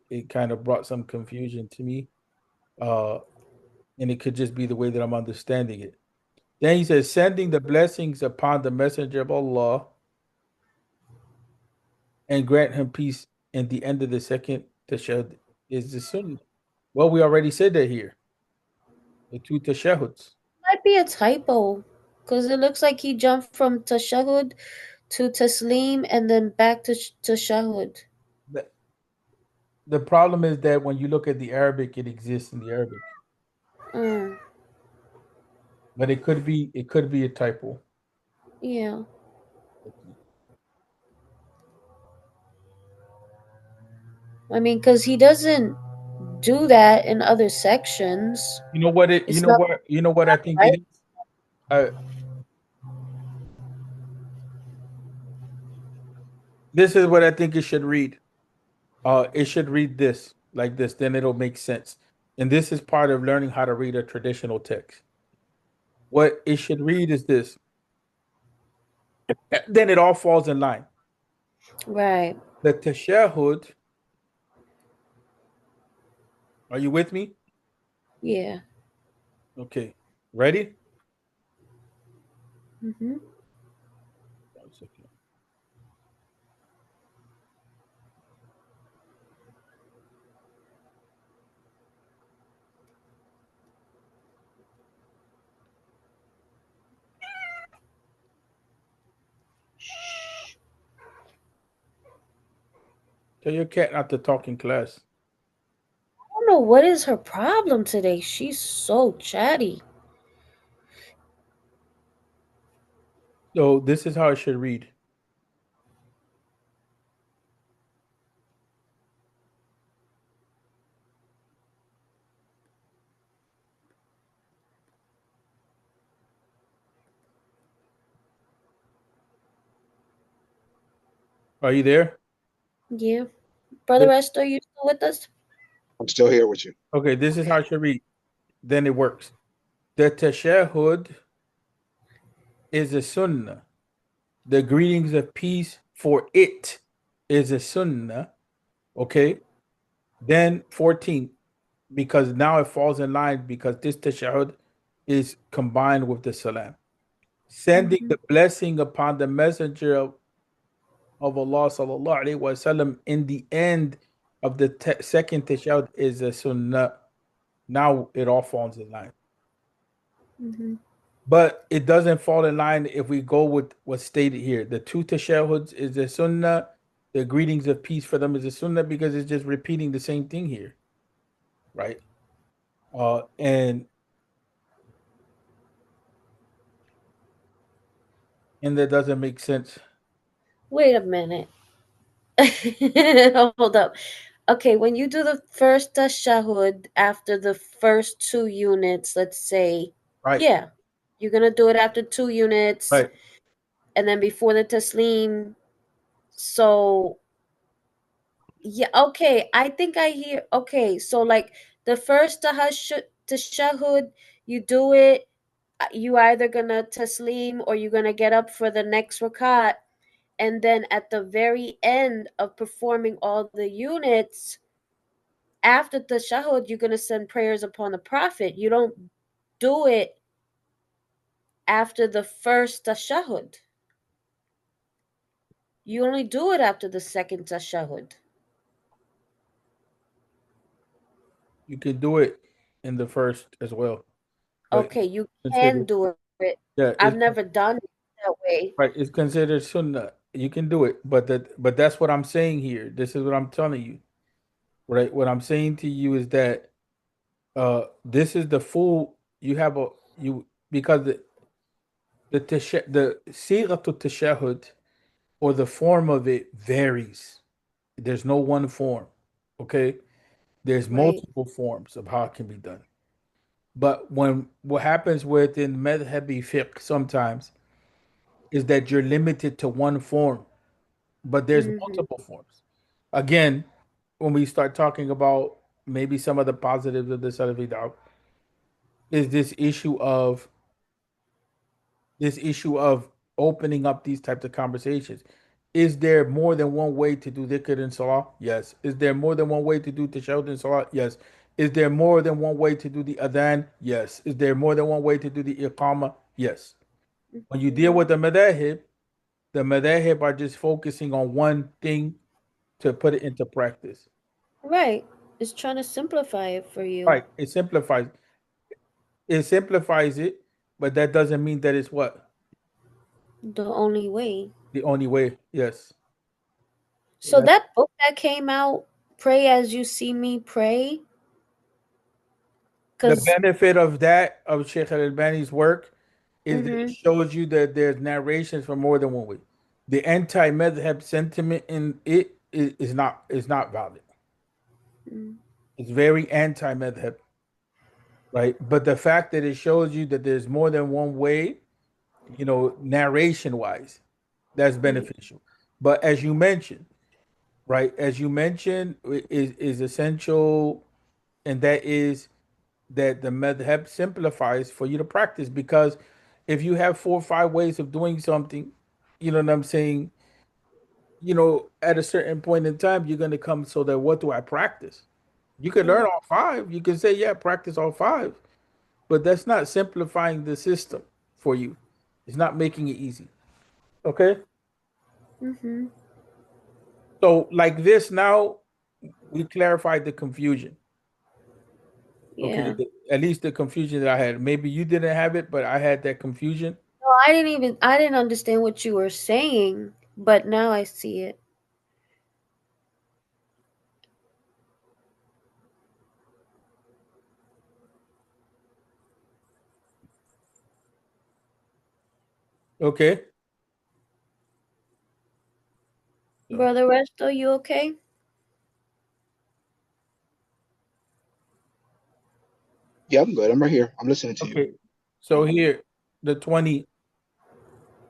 it kind of brought some confusion to me. Uh, and it could just be the way that I'm understanding it. Then he says, sending the blessings upon the messenger of Allah and grant him peace. And the end of the second tashahud is the sunnah. Well, we already said that here. The two tashahuds. Might be a typo, because it looks like he jumped from tashahud to taslim and then back to tashahud. The, the problem is that when you look at the Arabic, it exists in the Arabic. Mm, But it could be a typo. yeah. I mean, because he doesn't do that in other sections. You know what it you It's know not what you know what I think right. it is? Uh, this is what I think it should read. It should read this like this, then it'll make sense. And this is part of learning how to read a traditional text. What it should read is this. Then it all falls in line. Right. The tashahud, are you with me? Yeah. Okay. Ready? Hmm. 1 second. Tell your cat not to talk in class. I don't know what is her problem today. She's so chatty. So this is how it should read. Are you there? Yeah. Brother This- Esther, you still with us? I'm still here with you. okay, this is how it should read. Then it works. The tashahud is a sunnah. The greetings of peace for it is a sunnah. Okay. Then 14, because now it falls in line because this tashahud is combined with the salam. Sending Hmm. the blessing upon the messenger of Allah sallallahu alaihi wasallam in the end of the second tashahud is a sunnah. Now it all falls in line. Hmm. But it doesn't fall in line if we go with what's stated here. The two tashahuds is the sunnah. The greetings of peace for them is the sunnah because it's just repeating the same thing here, right? And that doesn't make sense. Wait a minute. Hold up. Okay, when you do the first tashahud after the first two units, let's say, Right, yeah, you're gonna do it after 2 units, right. and then before the taslim. So yeah, okay. I think I hear. Okay, so like the first tashahud, you do it. You either gonna taslim or you're gonna get up for the next rakat, and then at the very end of performing all the units, after the tashahud, you're gonna send prayers upon the Prophet. You don't do it after the first tashahud. You only do it after the second tashahud. You could do it in the first as well, but Okay, you can considered do it. yeah, I've never done it that way. right. It's considered sunnah. You can do it, but that's what I'm saying here. This is what I'm telling you, right? What I'm saying to you is that this is the full. You have a you because the sighatu tashahud or the form of it varies. There's no one form. Okay, there's Right. multiple forms of how it can be done. But when what happens within madhabi fiqh sometimes is that you're limited to one form, but there's Mm-hmm. multiple forms. Again, when we start talking about maybe some of the positives of the Salafi da'wah, is this issue of opening up these types of conversations. Is there more than one way to do dhikr in salah? Yes. Is there more than one way to do tashahud in salah? Yes. Is there more than one way to do the adhan? Yes. Is there more than one way to do the iqama? Yes. When you deal with the madahib are just focusing on one thing to put it into practice. Right. It's trying to simplify it for you. Right. It simplifies it, but that doesn't mean that it's what? The only way. The only way. Yes. So That's that book that came out, Pray as You See Me Pray, the because benefit of that of Sheikh Al Albani's work is that it mm-hmm, shows you that there's narrations from more than one way. The anti-madhab sentiment in it is not valid. It's very anti-madhab, right? But the fact that it shows you that there's more than one way, narration wise, that's right. beneficial. But as you mentioned, right, as you mentioned, is essential, and that is that the madhab simplifies for you to practice, because if you have 4 or 5 ways of doing something, you know what I'm saying, at a certain point in time, you're going to come, so that what do I practice? You can learn Right. all five. You can say, yeah, practice all five, but that's not simplifying the system for you. It's not making it easy. Okay. Mm-hmm. So, like this now, we clarified the confusion. Okay. Yeah. At least the confusion that I had. Maybe you didn't have it, but I had that confusion. No, I didn't understand what you were saying, but now I see it. Okay. So, Brother Resto, you okay? Yeah, I'm good. I'm right here. I'm listening to you. okay. So here, the 20,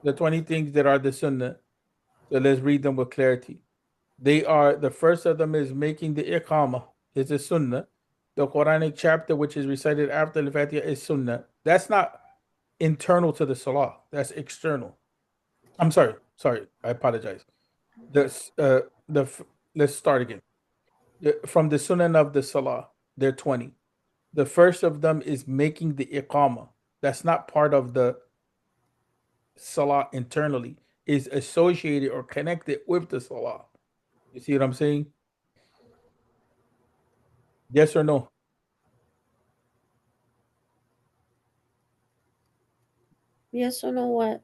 the 20 things that are the sunnah. So let's read them with clarity. They are, the first of them is making the iqamah, is a sunnah. The Quranic chapter which is recited after the Fatiha is sunnah. That's not internal to the salah. That's external. I'm sorry. I apologize. The the let's start again. From the sunnah of the salah, there are 20. The first of them is making the iqamah. That's not part of the salah internally. Is associated or connected with the salah. You see what I'm saying? Yes or no? Yes or no what?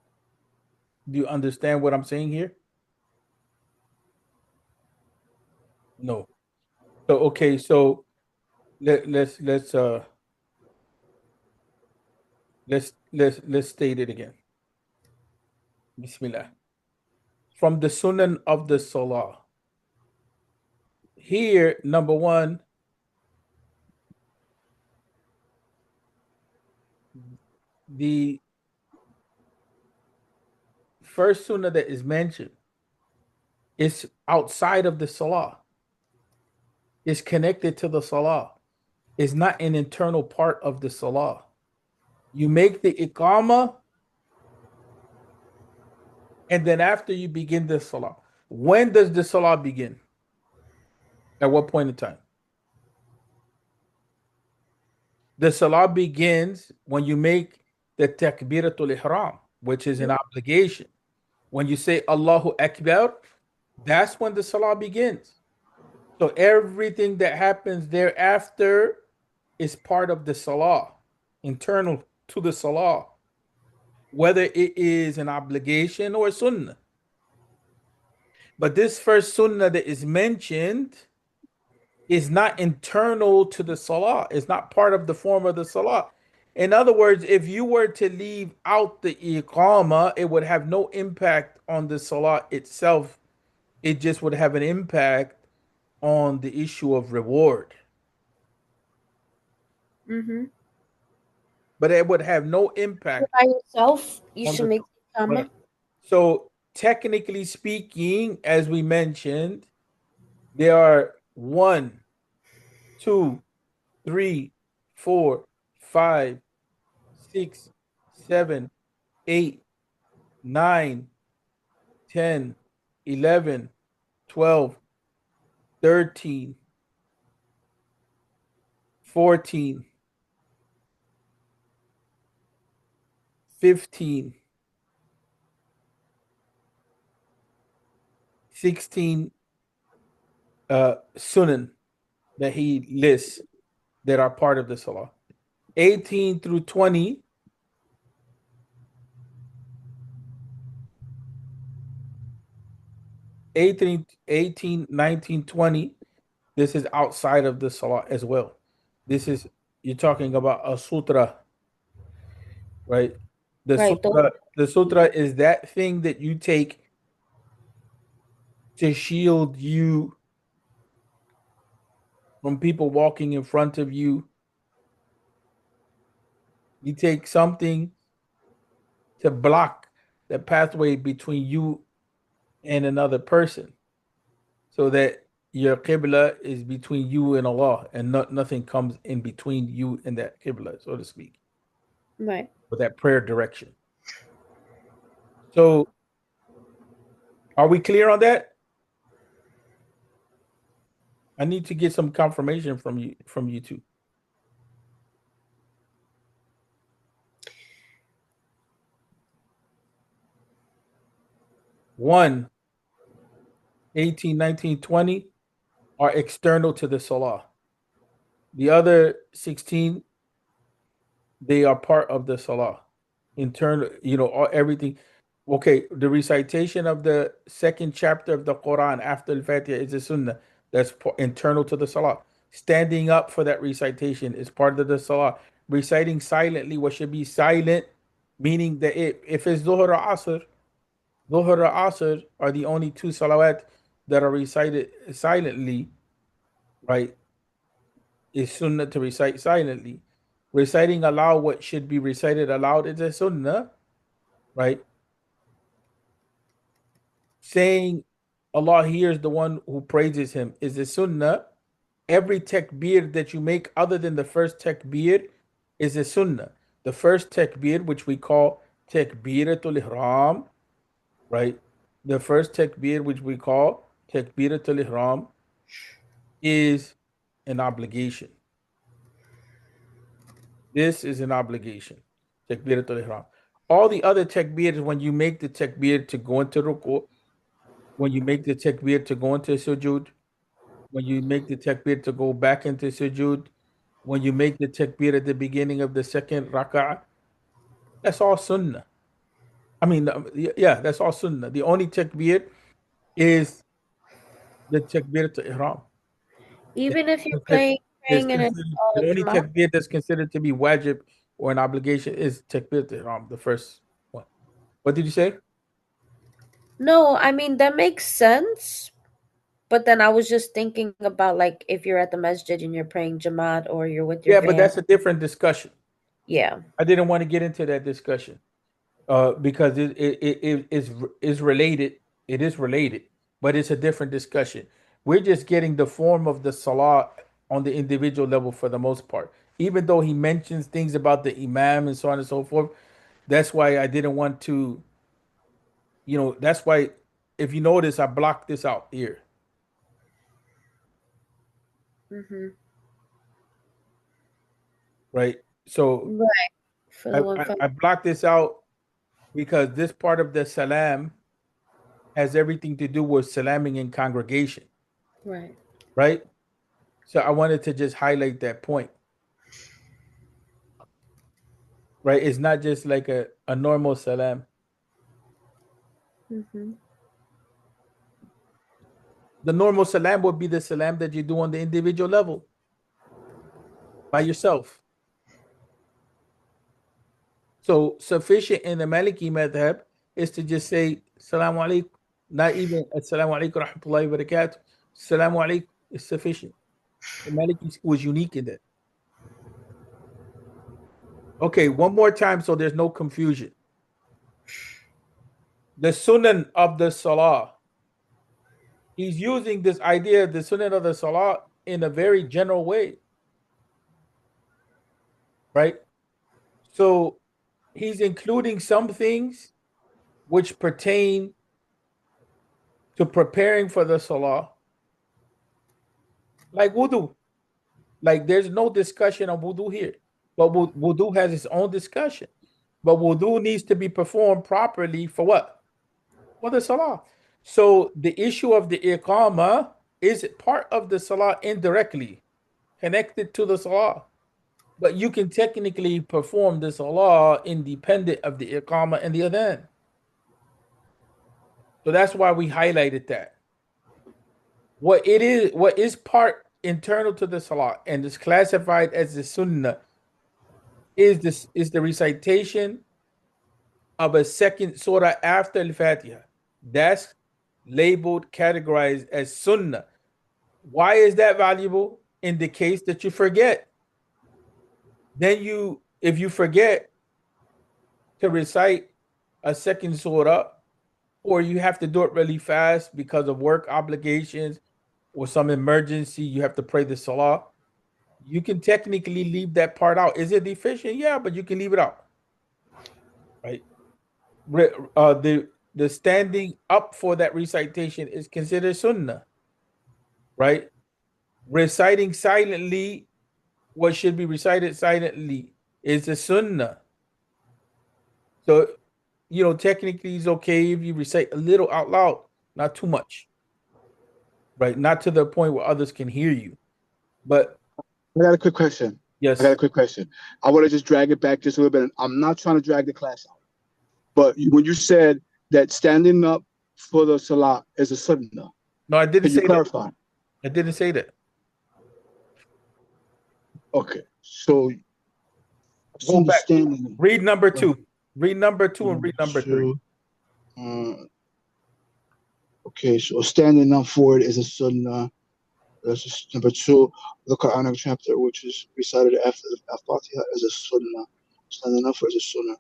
Do you understand what I'm saying here? No. So okay, so let's state it again. Bismillah. From the Sunan of the Salah. Here, number one, the first Sunnah that is mentioned is outside of the Salah. It's connected to the Salah. It's not an internal part of the Salah. You make the Iqamah, and then after you begin the Salah. When does the Salah begin? At what point in time? The salah begins when you make the takbiratul ihram, which is an obligation. When you say Allahu Akbar, that's when the salah begins. So everything that happens thereafter is part of the salah, internal to the salah, whether it is an obligation or a sunnah. But this first sunnah that is mentioned is not internal to the salah. It's not part of the form of the salah. In other words, if you were to leave out the iqama, it would have no impact on the salah itself. It just would have an impact on the issue of reward. Mm-hmm. But it would have no impact By yourself, you on should the make the right. comma. So technically speaking, as we mentioned, there are 1, 2, 3, 4, 5, 6, 7, 8, 9, 10, 11, 12, 13, 14, 15, 16 Sunnan that he lists that are part of the Salah. 18 through 20 18, 19, 20. This is outside of the Salah as well. This is, you're talking about a sutra, right? The Right. sutra, the sutra is that thing that you take to shield you from people walking in front of you. You take something to block the pathway between you and another person so that your qibla is between you and Allah and nothing comes in between you and that qibla, so to speak, Right. or that prayer direction. So are we clear on that? I need to get some confirmation from you two. One, 18, 19, 20 are external to the salah. The other 16, they are part of the salah. Internal, everything. Okay, the recitation of the second chapter of the Quran after Al-Fatiha is a sunnah. That's internal to the salah. Standing up for that recitation is part of the salah. Reciting silently what should be silent, meaning that if it's Dhuhr or Asr, Dhuhr or Asr are the only two salawat that are recited silently, right? Is sunnah to recite silently. Reciting aloud what should be recited aloud is a sunnah, right? Saying Allah hears the one who praises him is a sunnah. Every takbir that you make other than the first takbir is a sunnah. The first takbir, which we call takbiratul ihram, right? The first takbir, which we call takbiratul ihram, is an obligation. This is an obligation. Takbiratul ihram. All the other takbir, when you make the takbir to go into ruku, when you make the takbir to go into sujud, when you make the takbir to go back into sujud, when you make the takbir at the beginning of the second rak'ah, that's all sunnah. I mean, yeah, that's all sunnah. The only takbir is the takbir to ihram. Even if you're That is praying and it's considered, all the only Jamaat. takbir that's considered to be wajib or an obligation is takbir to ihram, the first one. What did you say? No, I mean that makes sense. But then I was just thinking about like if you're at the masjid and you're praying Jamaat or you're with your Yeah, but family. that's a different discussion. Yeah. I didn't want to get into that discussion because it is related. It is related, but it's a different discussion. We're just getting the form of the salah on the individual level for the most part. Even though he mentions things about the imam and so on and so forth, that's why I didn't want to. That's why if you notice, I blocked this out here, Mm-hmm. right? So Right. For I, the one I, from I blocked this out because this part of the salam has everything to do with salaming in congregation, right. right? So I wanted to just highlight that point, right? It's not just like a normal salam. Mm-hmm. The normal salam would be the salam that you do on the individual level by yourself. So sufficient in the Maliki madhab is to just say Salamu alaikum, not even Assalamu alaikum rahmatullahi wa barakatuh. Salamu alaikum is sufficient. The Maliki school is unique in that. Okay, one more time so there's no confusion. The Sunnan of the Salah. He's using this idea of the Sunnan of the Salah in a very general way. Right? So he's including some things which pertain to preparing for the Salah. Like wudu. Like there's no discussion on wudu here. But wudu has its own discussion. But wudu needs to be performed properly for what? For the salah. So the issue of the iqamah is part of the salah indirectly, connected to the salah. But you can technically perform the salah independent of the iqamah and the adhan. So that's why we highlighted that. What is part internal to the salah and is classified as the sunnah is the recitation of a second surah after al-Fatiha. That's labeled, categorized as sunnah. Why is that valuable? In the case that you forget. Then if you forget to recite a second surah, or you have to do it really fast because of work obligations or some emergency, you have to pray the salah, you can technically leave that part out. Is it deficient? Yeah, but you can leave it out. Right? The standing up for that recitation is considered sunnah. Right? Reciting silently what should be recited silently is a sunnah. So, technically it's okay if you recite a little out loud, not too much. Right? Not to the point where others can hear you. But I got a quick question. yes. I got a quick question. I want to just drag it back just a little bit. I'm not trying to drag the class out. But when you said that standing up for the salah is a sunnah, No, I didn't can you say clarify? that. I didn't say that. Okay. So Go back. standing. Read number 2. Read number 2 and read number 3. Okay, so standing up for it is a sunnah. That's just number 2. The Quranic chapter, which is recited after the Al-Fatiha, is a sunnah. Standing up for it is a sunnah.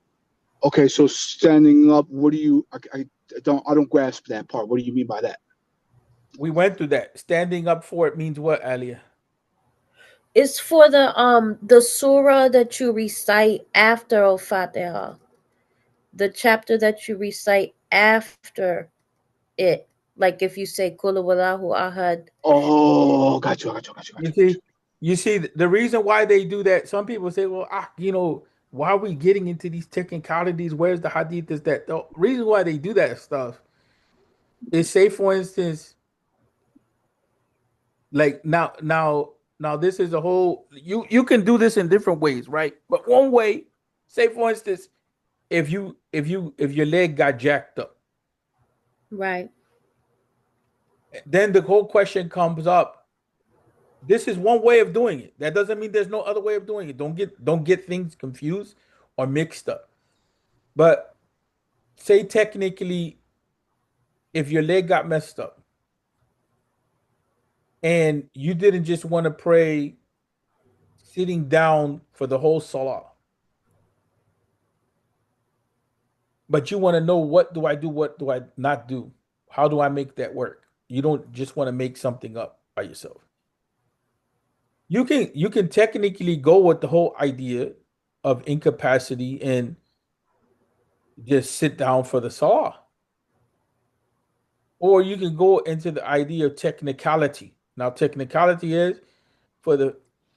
Okay, so standing up, what do you? I don't grasp that part. What do you mean by that? We went through that. Standing up for it means what, Alia? It's for the surah that you recite after Al-Fatiha. The chapter that you recite after it. Like if you say Qul huwallahu ahad. Oh, got you. You see, the reason why they do that, some people say, well, why are we getting into these technicalities? Where's the hadith? Is that the reason why they do that stuff is, say, for instance, like now this is a whole, you can do this in different ways, right? But one way, say for instance, if your leg got jacked up, Right. then the whole question comes up. This is one way of doing it. That doesn't mean there's no other way of doing it. Don't get things confused or mixed up. But say technically, if your leg got messed up and you didn't just want to pray sitting down for the whole salah, but you want to know, what do I do? What do I not do? How do I make that work? You don't just want to make something up by yourself. You can technically go with the whole idea of incapacity and just sit down for the salah. Or you can go into the idea of technicality. Now, technicality is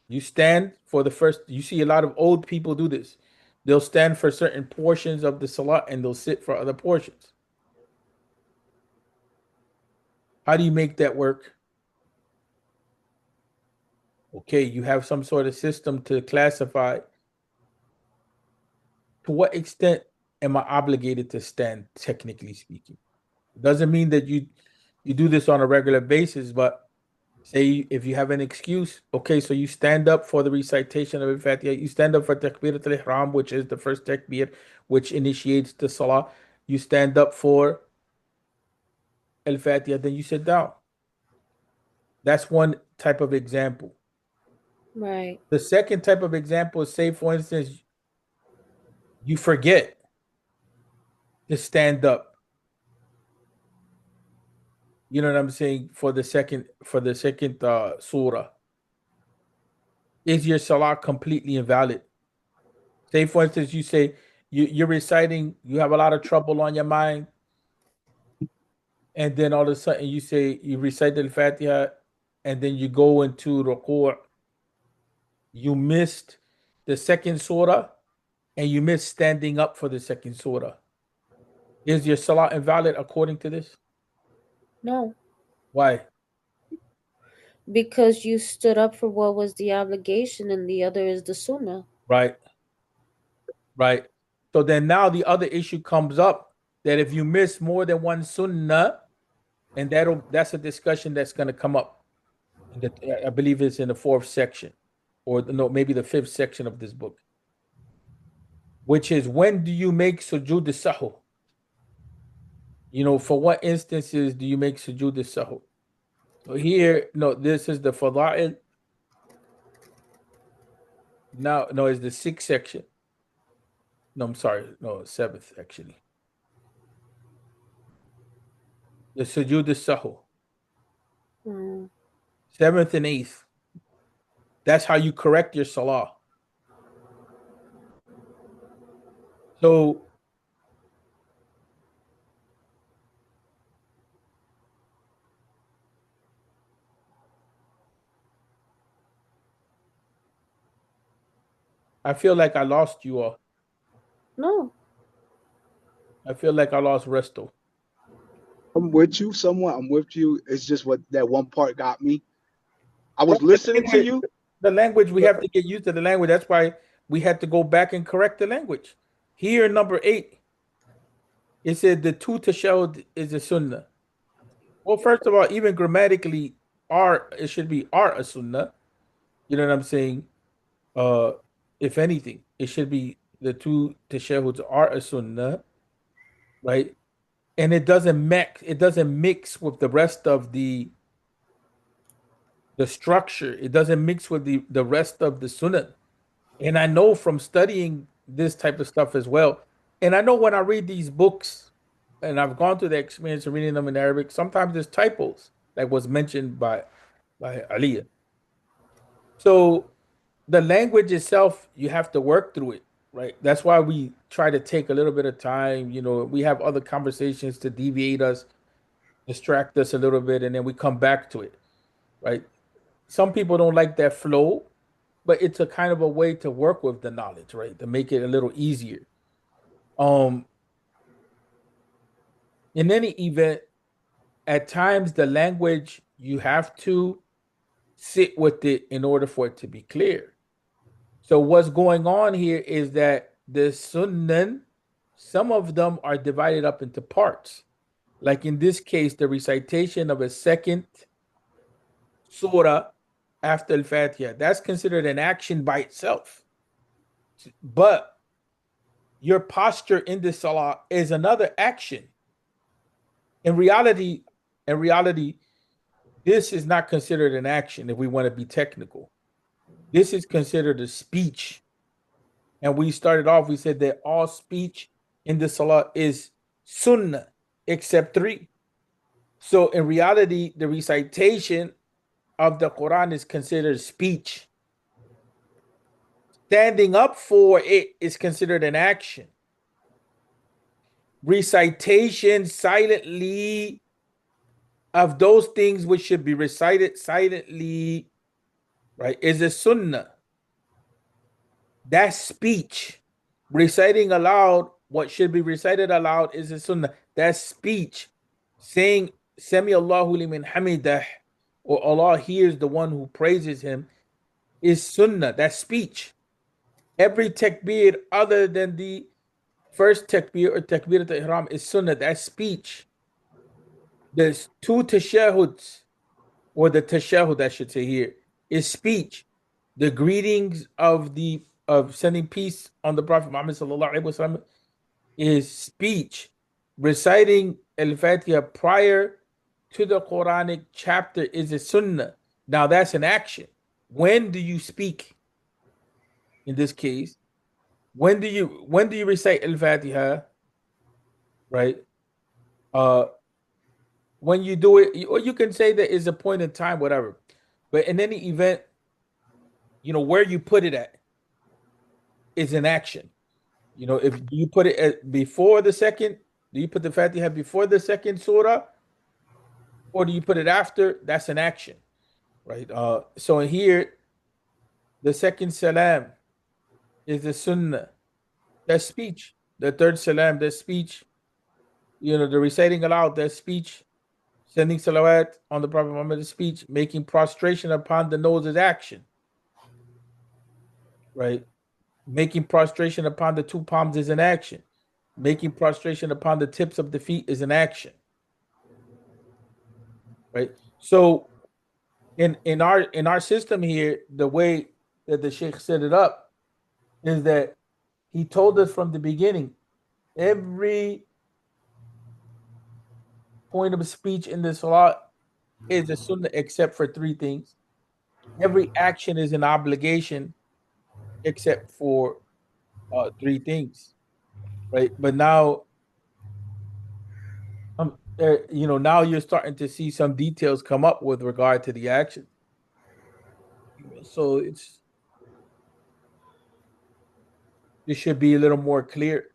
you stand for the first, you see a lot of old people do this. They'll stand for certain portions of the salah and they'll sit for other portions. How do you make that work? Okay, you have some sort of system to classify to what extent am I obligated to stand, technically speaking. It doesn't mean that You do this on a regular basis, but say if you have an excuse, okay, so you stand up for the recitation of Al-Fatiha, you stand up for Takbirat al-Ihram, which is the first takbir, which initiates the Salah. You stand up for Al-Fatiha, then you sit down. That's one type of example. Right. The second type of example is, say, for instance, you forget to stand up. You know what I'm saying? For the second surah. Is your salah completely invalid? Say, for instance, you say you're reciting, you have a lot of trouble on your mind, and then all of a sudden you say you recite the Fatiha, and then you go into ruku', you missed the second surah, and you missed standing up for the second surah. Is your salah invalid according to this? No, Why? because you stood up for what was the obligation, and the other is the sunnah. Right, right. So then now the other issue comes up that if you miss more than one sunnah, and that's a discussion that's going to come up. I believe it's in the fourth section, or no, maybe the fifth section of this book, which is when do you make sujood sahu? You know, for what instances do you make sujood sahu? So here, no, this is the fada'il. Now, no, it's the sixth section. No, I'm sorry, no, seventh actually. The sujood sahu, Mm. seventh and eighth. That's how you correct your salah. So I feel like I lost you all. No, I feel like I lost Resto. I'm with you somewhat. I'm with you. It's just what that one part got me. I was listening to you. The language, we have to get used to the language. That's why we had to go back and correct the language. Here, number 8, it said the two tashahud is a sunnah. Well, first of all, even grammatically, it should be a sunnah. You know what I'm saying? Uh, if anything, it should be the two tashahuds are a sunnah, right? And it doesn't mix with the rest of the structure. It doesn't mix with the rest of the sunnah. And I know from studying this type of stuff as well. And I know when I read these books, and I've gone through the experience of reading them in Arabic, sometimes there's typos, like was mentioned by Aliyah. So the language itself, you have to work through it, right? That's why we try to take a little bit of time. You know, we have other conversations to deviate us, distract us a little bit, and then we come back to it, right? Some people don't like that flow, but it's a kind of a way to work with the knowledge, right? To make it a little easier. Um, in any event, at times the language you have to sit with it in order for it to be clear. So what's going on here is that the Sunnan, some of them are divided up into parts. Like in this case, the recitation of a second surah after Al-Fatiha, that's considered an action by itself. But your posture in the salah is another action. In reality, in reality, this is not considered an action if we want to be technical. This is considered a speech. And we started off, we said that all speech in the salah is sunnah, except 3. So in reality, the recitation of the Quran is considered speech. Standing up for it is considered an action. Recitation silently of those things which should be recited silently, right, is a sunnah. That's speech. Reciting aloud what should be recited aloud is a sunnah. That's speech. Saying Sami Allahu liman hamidah, or Allah hears the one who praises him, is sunnah. That's speech. Every takbir other than the first takbir or takbir al-ihram is sunnah. That's speech. There's two tashahuds, or the tashahud, I should say here, is speech. The greetings of sending peace on the Prophet Muhammad sallallahu alaihi wasallam is speech. Reciting al-Fatiha prior to the Quranic chapter is a sunnah. Now that's an action. When do you speak? In this case, when do you recite al-Fatiha? Right. Uh, when you do it, or you can say that is a point in time, whatever. But in any event, where you put it at is an action. If you put it before the second, do you put the Fatiha before the second surah, or do you put it after? That's an action, right? So in here, the second salam is the sunnah. That's speech. The third salam, that's speech. The reciting aloud, that's speech. Sending salawat on the Prophet Muhammad is speech. Making prostration upon the nose is action, right? Making prostration upon the two palms is an action. Making prostration upon the tips of the feet is an action, right? So in our system here, the way that the Sheikh set it up is that he told us from the beginning every point of speech in the salah is a sunnah except for three things. Every action is an obligation except for three things, right? But now, now you're starting to see some details come up with regard to the action. So it should be a little more clear,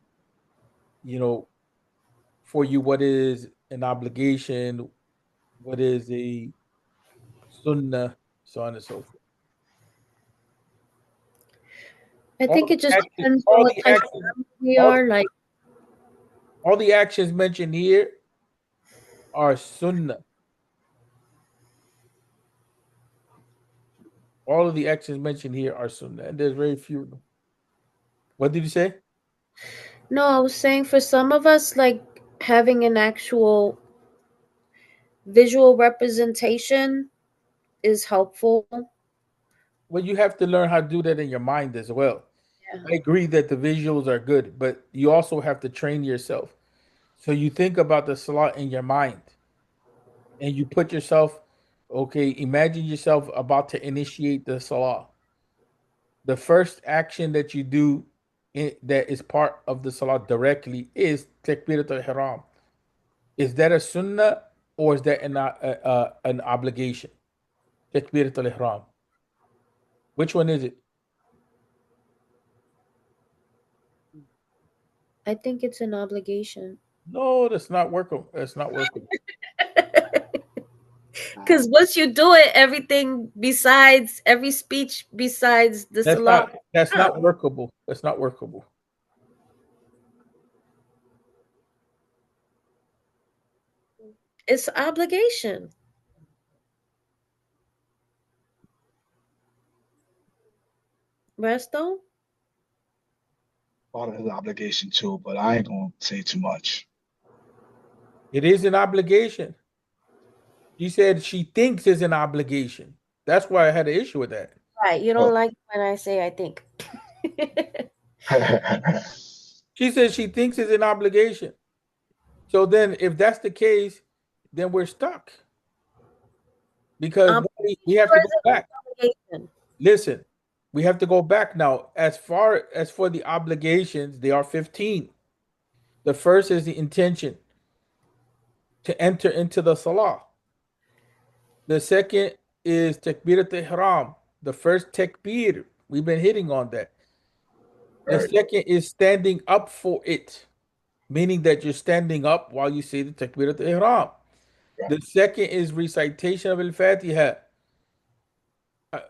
for you what is an obligation, what is a sunnah, so on and so forth. I All think it the just actions, depends on all what the type of actions, family we all, are. Like, all the actions mentioned here are sunnah. All of the actions mentioned here are sunnah, and there's very few of them. What did you say? no, I was saying for some of us, like having an actual visual representation is helpful. Well, you have to learn how to do that in your mind as well. Yeah. I agree that the visuals are good, but you also have to train yourself. So you think about the salah in your mind, and you put yourself, okay, imagine yourself about to initiate the salah. The first action that you do that is part of the salah directly is takbirat al-ihram. Is that a sunnah, or is that an obligation? Takbirat al-ihram. Which one is it? I think it's an obligation. No, that's not workable. That's not workable. Because once you do it, everything besides every speech besides the That's salah, not that's not workable. That's not workable. it's obligation. Resto? Part of his obligation too, but I ain't gonna say too much. It is an obligation. She said she thinks it's an obligation. That's why I had an issue with that. Right. You don't like when I say I think. She said she thinks it's an obligation. So then, if that's the case, then we're stuck because Um, we have to go back. obligation. Listen, we have to go back now. As far as for the obligations, they are 15. The first is the intention to enter into the salah. The second is takbirat ihram. The first takbir, we've been hitting on that. The second is standing up for it, meaning that you're standing up while you say the takbirat ihram. The second is recitation of al-Fatiha.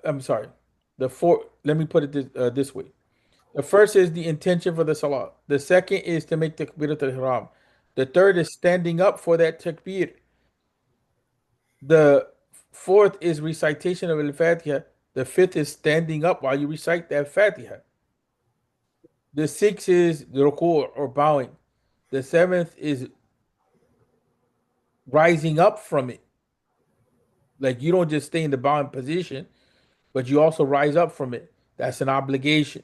I'm sorry. Let me put it this way. The first is the intention for the salah. The second is to make takbirat al-ihram. The third is standing up for that takbir. The fourth is recitation of al-Fatiha. The fifth is standing up while you recite that Fatiha. The sixth is the ruku' or bowing. The seventh is rising up from it. Like you don't just stay in the bowing position, but you also rise up from it. That's an obligation.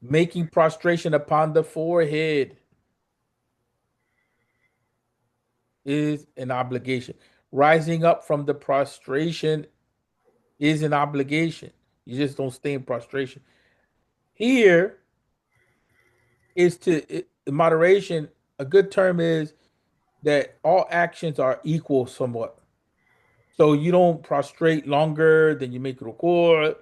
Making prostration upon the forehead is an obligation. Rising up from the prostration is an obligation. You just don't stay in prostration. Here is moderation. A good term is that all actions are equal somewhat. So you don't prostrate longer than you make ruku'.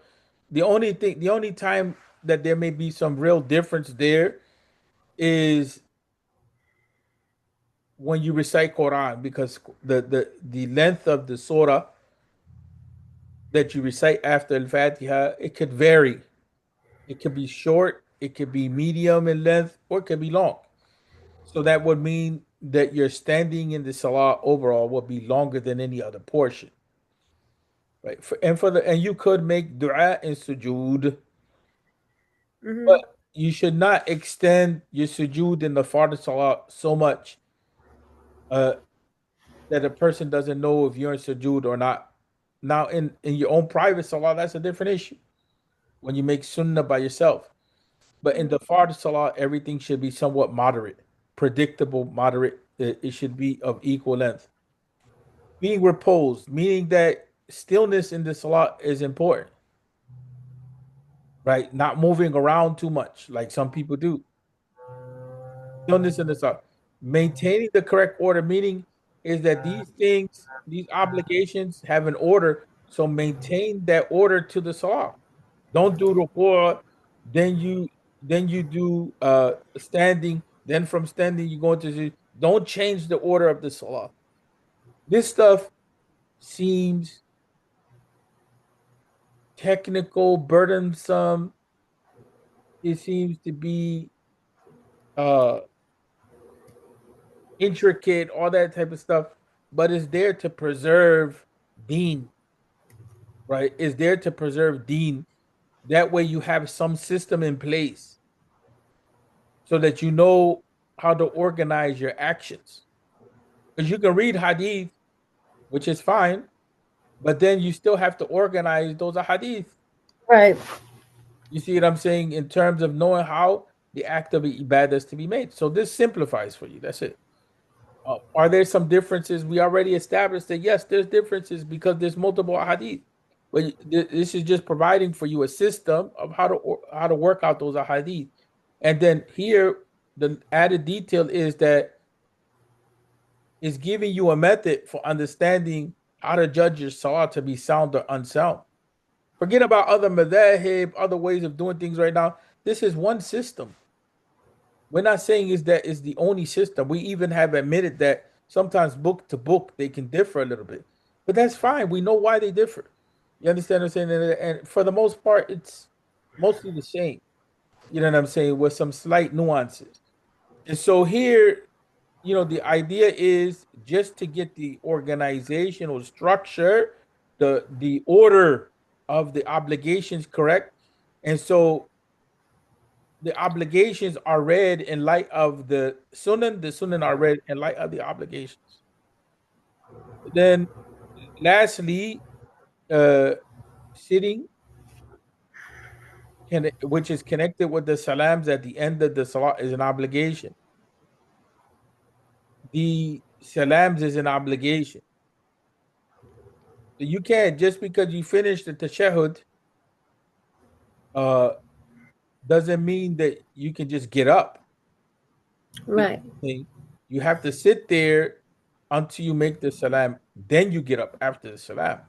The only time that there may be some real difference there is when you recite Quran, because the length of the surah that you recite after Al-Fatiha, it could vary. It could be short, it could be medium in length, or it could be long. So that would mean that your standing in the salah overall will be longer than any other portion. Right. And you could make dua in sujood, but Mm-hmm. you should not extend your sujood in the farther salah so much uh, that a person doesn't know if you're in sujood or not. Now, in your own private salah, that's a different issue when you make sunnah by yourself. But in the farther salah, everything should be somewhat moderate, predictable, moderate. It should be of equal length. Being reposed, meaning that stillness in the salah is important, right? Not moving around too much like some people do. Stillness in the salah. Maintaining the correct order, meaning is that these things, these obligations have an order. So maintain that order to the salah. Don't do ruku', then you do standing, then from standing you go into don't change the order of the salah. This stuff seems technical, burdensome. It seems to be uh intricate, all that type of stuff, but it's there to preserve deen, right? It's there to preserve deen. That way you have some system in place so that you know how to organize your actions. Because you can read hadith, which is fine, but then you still have to organize those hadith. Right. You see what I'm saying in terms of knowing how the act of ibadah is to be made. So this simplifies for you. That's it. Are there some differences? We already established that yes, there's differences because there's multiple hadith. But this is just providing for you a system of how to work out those hadith. And then here, the added detail is that it's giving you a method for understanding how to judge your salah to be sound or unsound. Forget about other madhahib, other ways of doing things right now. This is one system. We're not saying is that is the only system. We even have admitted that sometimes book to book they can differ a little bit, but that's fine. We know why they differ. You understand what I'm saying? And for the most part, it's mostly the same. You know what I'm saying? With some slight nuances. And so here, the idea is just to get the organizational structure, the order of the obligations correct. And so the obligations are read in light of the Sunnan are read in light of the obligations. Then lastly, uh sitting which is connected with the salams at the end of the salah is an obligation. The salams is an obligation. So you can't just because you finish the tashahhud uh doesn't mean that you can just get up. The Right. only thing, you have to sit there until you make the salam, then you get up after the salam.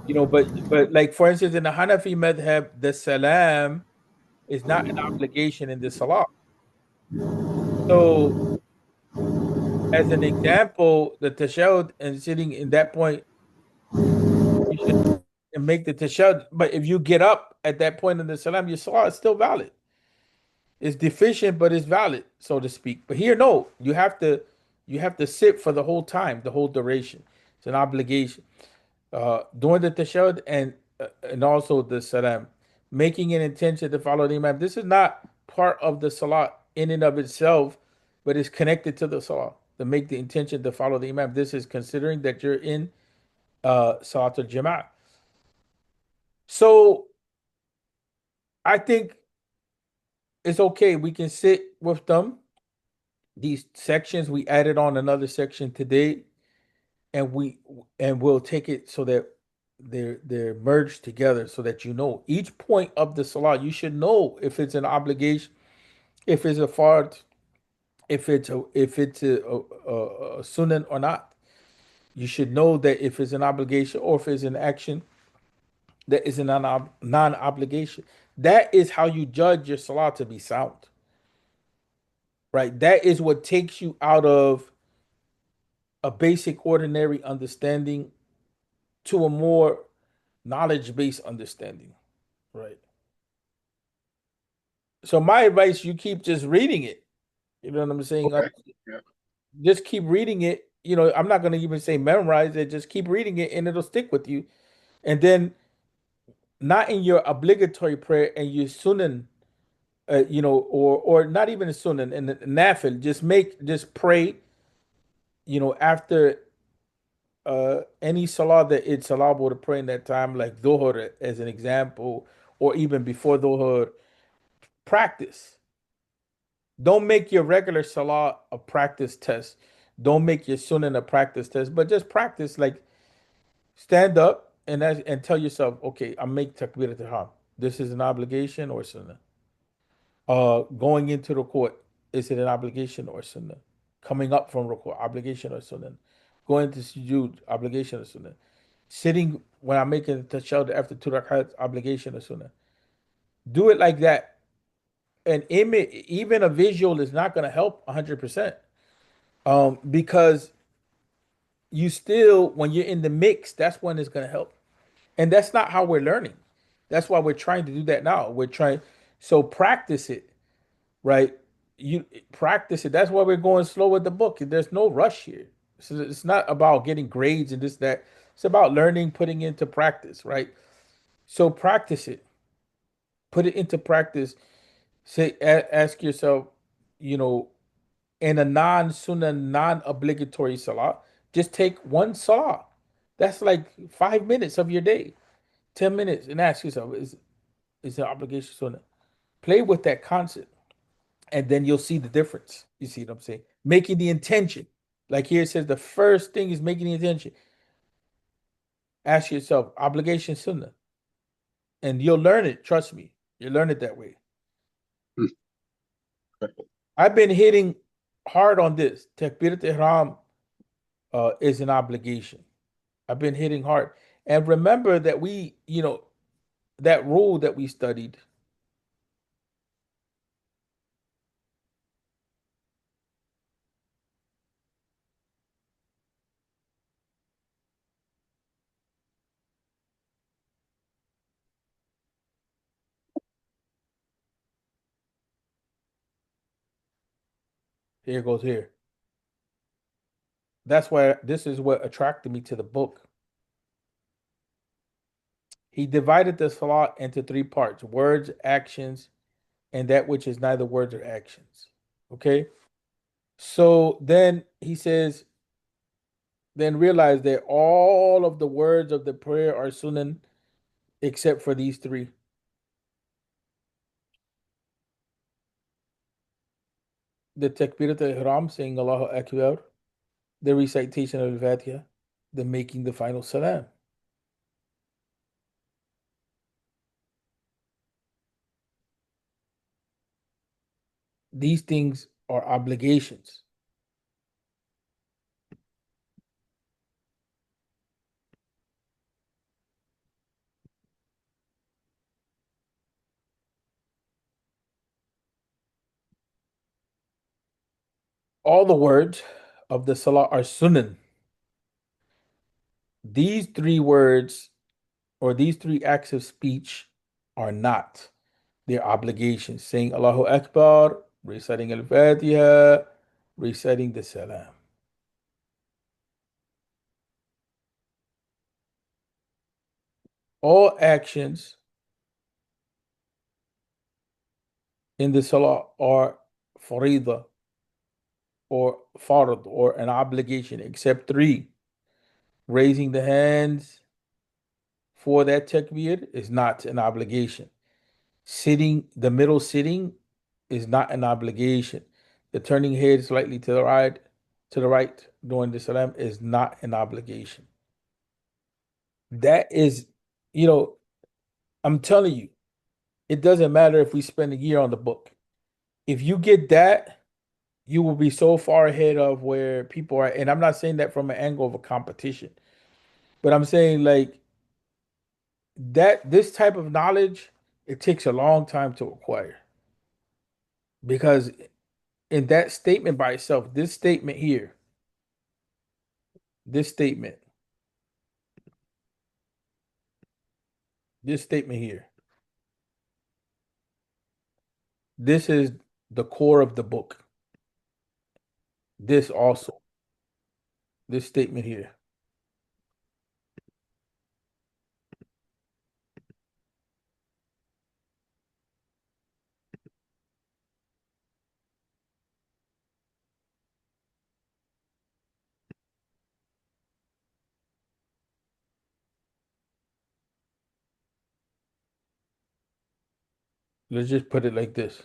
But like for instance, in the Hanafi madhab, the salam is not an obligation in the salah. So, as an example, the tashahhud and sitting in that point, you should make the tashahhud. But if you get up at that point in the salam, your salah is still valid. It's deficient, but it's valid, so to speak. But here, no, you have to sit for the whole time, the whole duration. It's an obligation. Doing the tashahhud and also the salam, making an intention to follow the imam. This is not part of the salah in and of itself, but it's connected to the salah. to make the intention to follow the imam. This is considering that you're in Salatul Jama'ah. So I think it's okay. We can sit with them. These sections, we added on another section today, and we'll take it so that they're merged together, so that you know each point of the salah. You should know if it's an obligation, if it's a fard, if it's a sunan or not. You should know that if it's an obligation or if it's an action that is a non-obligation. That is how you judge your salah to be sound, right? That is what takes you out of a basic ordinary understanding to a more knowledge-based understanding, right? So my advice, you keep just reading it. You know what I'm saying? Okay. Yeah. Just keep reading it. I'm not going to even say memorize it. Just keep reading it and it'll stick with you. And then not in your obligatory prayer and your sunan, or not even a sunan and the nafil. Just pray, after any salah that it's allowable to pray in that time, like dhuhr as an example, or even before dhuhr. Practice. Don't make your regular salah a practice test. Don't make your sunnah a practice test, but just practice. Like stand up and tell yourself, okay, I make takbirat ihram. This is an obligation or sunnah. Going into the court, is it an obligation or sunnah? Coming up from ruku, obligation or sunnah? Going to sujood, obligation or sunnah? Sitting when I'm making the tashahhud after 2 rakats, obligation or sunnah? Do it like that. An image, even a visual, is not going to help 100%, because you still, when you're in the mix, that's when it's going to help, and that's not how we're learning. That's why we're trying to do that now. We're trying, so practice it, right? You practice it. That's why we're going slow with the book. There's no rush here. So it's not about getting grades and this that. It's about learning, putting into practice, right? So practice it, put it into practice. Say, ask yourself, you know, in a non-sunnah, non-obligatory salah, just take one salah. That's like 5 minutes of your day, 10 minutes, and ask yourself, is the obligation sunnah? Play with that concept, and then you'll see the difference. You see what I'm saying? Making the intention. Like here it says, the first thing is making the intention. Ask yourself, obligation sunnah, and you'll learn it. Trust me, you'll learn it that way. Hmm. I've been hitting hard on this. Takbirat ihram is an obligation. I've been hitting hard. And remember that that rule that we studied. Here goes here. That's why this is what attracted me to the book. He divided the salah into 3 parts: words, actions, and that which is neither words or actions. Okay? So then he says, then realize that all of the words of the prayer are sunan except for these 3. The takbirat al-ihram, saying Allahu Akbar, the recitation of al-Fatiha, the making the final salam. These things are obligations. All the words of the salah are sunan. These 3 words or these 3 acts of speech are not. They're obligations. Saying Allahu Akbar, reciting al-Fatiha, reciting the salam. All actions in the salah are farida, or fard or an obligation except three. Raising the hands for that takbir is not an obligation. Sitting, the middle sitting is not an obligation. The turning head slightly to the right during the salam is not an obligation. That is, you know, I'm telling you, it doesn't matter if we spend a year on the book. If you get that, you will be so far ahead of where people are. And I'm not saying that from an angle of a competition, but I'm saying like that this type of knowledge, it takes a long time to acquire. Because in that statement by itself, this statement, this statement here, this is the core of the book. This also, this statement here. Let's just put it like this.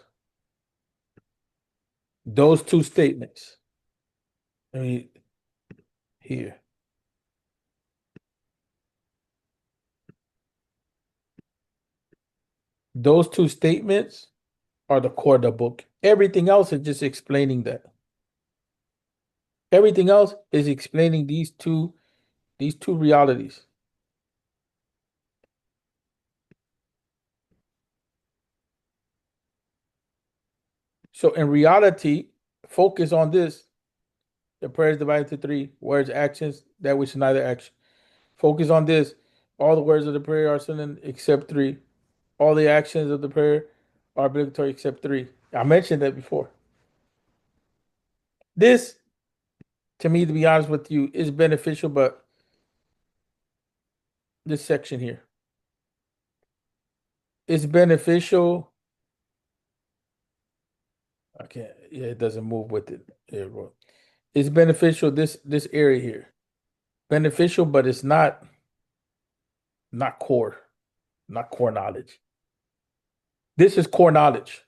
Those two statements. I mean, here. Those two statements are the core of the book. Everything else is just explaining that. Everything else is explaining these two realities. So in reality, focus on this. The prayer is divided into three words, actions, that which is neither action. Focus on this. All the words of the prayer are Sunnan except three. All the actions of the prayer are obligatory except three. I mentioned that before. This, to me, to be honest with you, is beneficial, but this section here is beneficial. I can't, yeah, it doesn't move with it. Here, bro. It's beneficial, this area here. Beneficial, but it's not core, not core knowledge. This is core knowledge.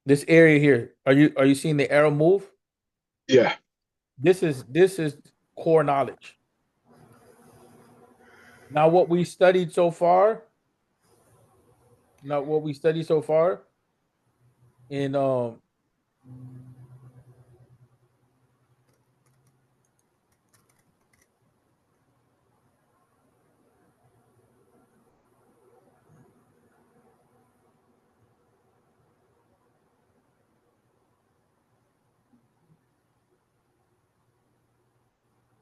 This area here. Are you seeing the arrow move? Yeah. This is core knowledge. Now what we studied so far, in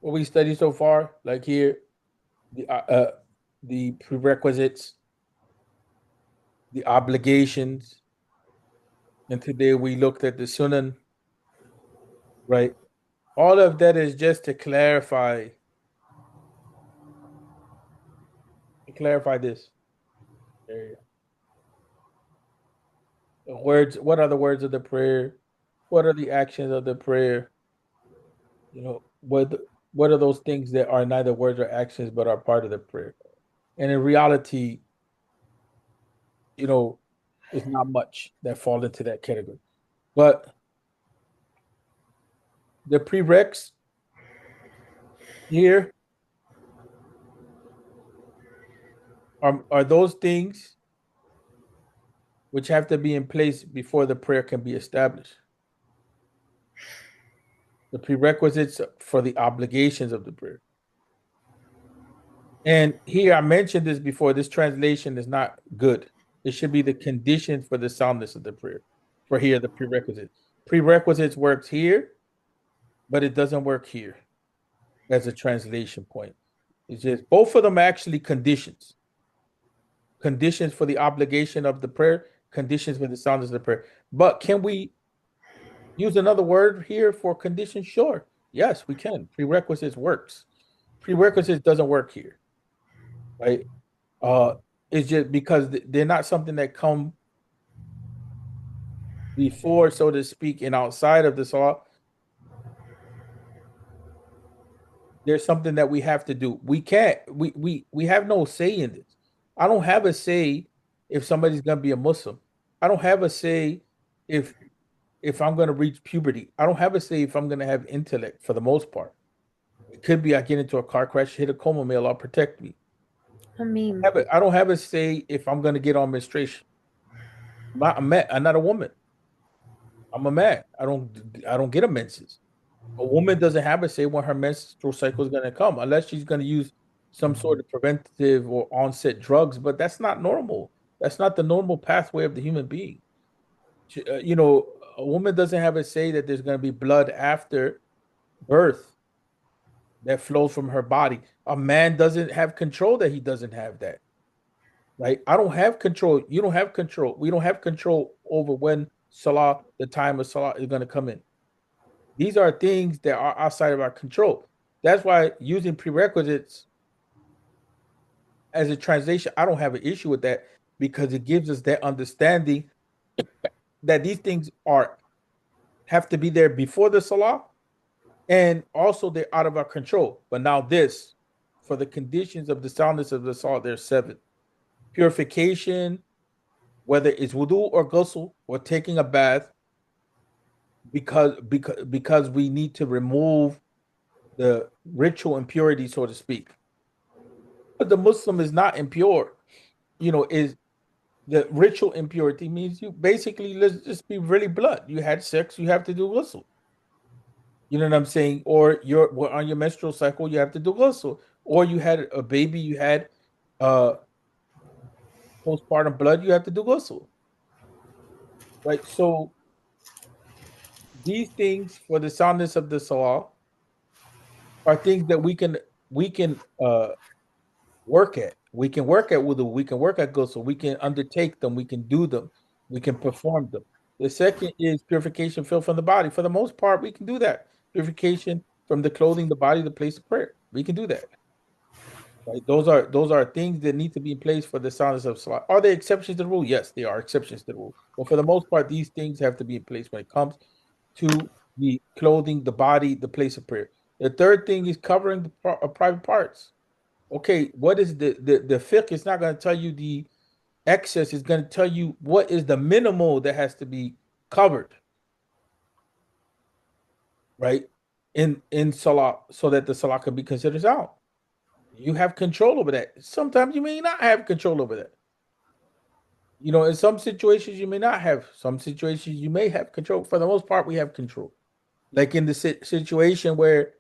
what we studied so far, like here, the prerequisites, the obligations, and today we looked at the Sunnan, right? All of that is just to clarify this area. The words, what are the words of the prayer? What are the actions of the prayer? You know, what are those things that are neither words or actions but are part of the prayer? And in reality, you know, it's not much that fall into that category. But the prereqs here are those things which have to be in place before the prayer can be established. The prerequisites for the obligations of the prayer. And here I mentioned this before, this translation is not good. It should be the condition for the soundness of the prayer. For here, the prerequisites. Prerequisites works here, but it doesn't work here as a translation point. It's just both of them are actually conditions. Conditions for the obligation of the prayer, conditions for the soundness of the prayer. But can we use another word here for condition? Sure. Yes, we can. Prerequisites works. Prerequisites doesn't work here, right? Uh, it's just because they're not something that come before, so to speak, and outside of the salah. there's something that we have to do. We can't. We have no say in this. I don't have a say if somebody's gonna be a Muslim. I don't have a say if I'm gonna reach puberty. I don't have a say if I'm gonna have intellect for the most part. It could be I get into a car crash, hit a coma, may Allah protect me. I mean, I don't have a say if I'm gonna get on menstruation. I'm not a woman. I'm a man. I don't get a menses. A woman doesn't have a say when her menstrual cycle is going to come, unless she's going to use some sort of preventative or onset drugs. But that's not normal. That's not the normal pathway of the human being. A woman doesn't have a say that there's going to be blood after birth that flows from her body. A man doesn't have control that he doesn't have that. Right? I don't have control. You don't have control. We don't have control over when Salah, the time of Salah, is going to come in. These are things that are outside of our control. That's why using prerequisites as a translation, I don't have an issue with that because it gives us that understanding that these things have to be there before the Salah, and also they're out of our control. But now this, for the conditions of the soundness of the Salah, there's 7. Purification, whether it's wudu or ghusl or taking a bath, because we need to remove the ritual impurity, so to speak. But the Muslim is not impure. Is the ritual impurity means you basically, let's just be really blunt. You had sex, you have to do ghusl. You know what I'm saying? Or you're on your menstrual cycle, you have to do ghusl. Or you had a baby, you had postpartum blood, you have to do ghusl. Right? So these things for the soundness of the salah are things that we can work at. We can work at wudu, we can work at ghusl, we can undertake them, we can do them, we can perform them. The second is purification, filth from the body. For the most part, we can do that. Purification from the clothing, the body, the place of prayer. We can do that. Right? Those are things that need to be in place for the soundness of salah. Are there exceptions to the rule? Yes, there are exceptions to the rule. But for the most part, these things have to be in place when it comes to the clothing, the body, the place of prayer. The third thing is covering the private parts. Okay, what is the fiqh is not going to tell you the excess, is going to tell you what is the minimal that has to be covered, right? In salah, so that the salah can be considered sound. You have control over that. Sometimes you may not have control over that. In some situations you may not have. Some situations you may have control. For the most part, we have control. Like in the situation where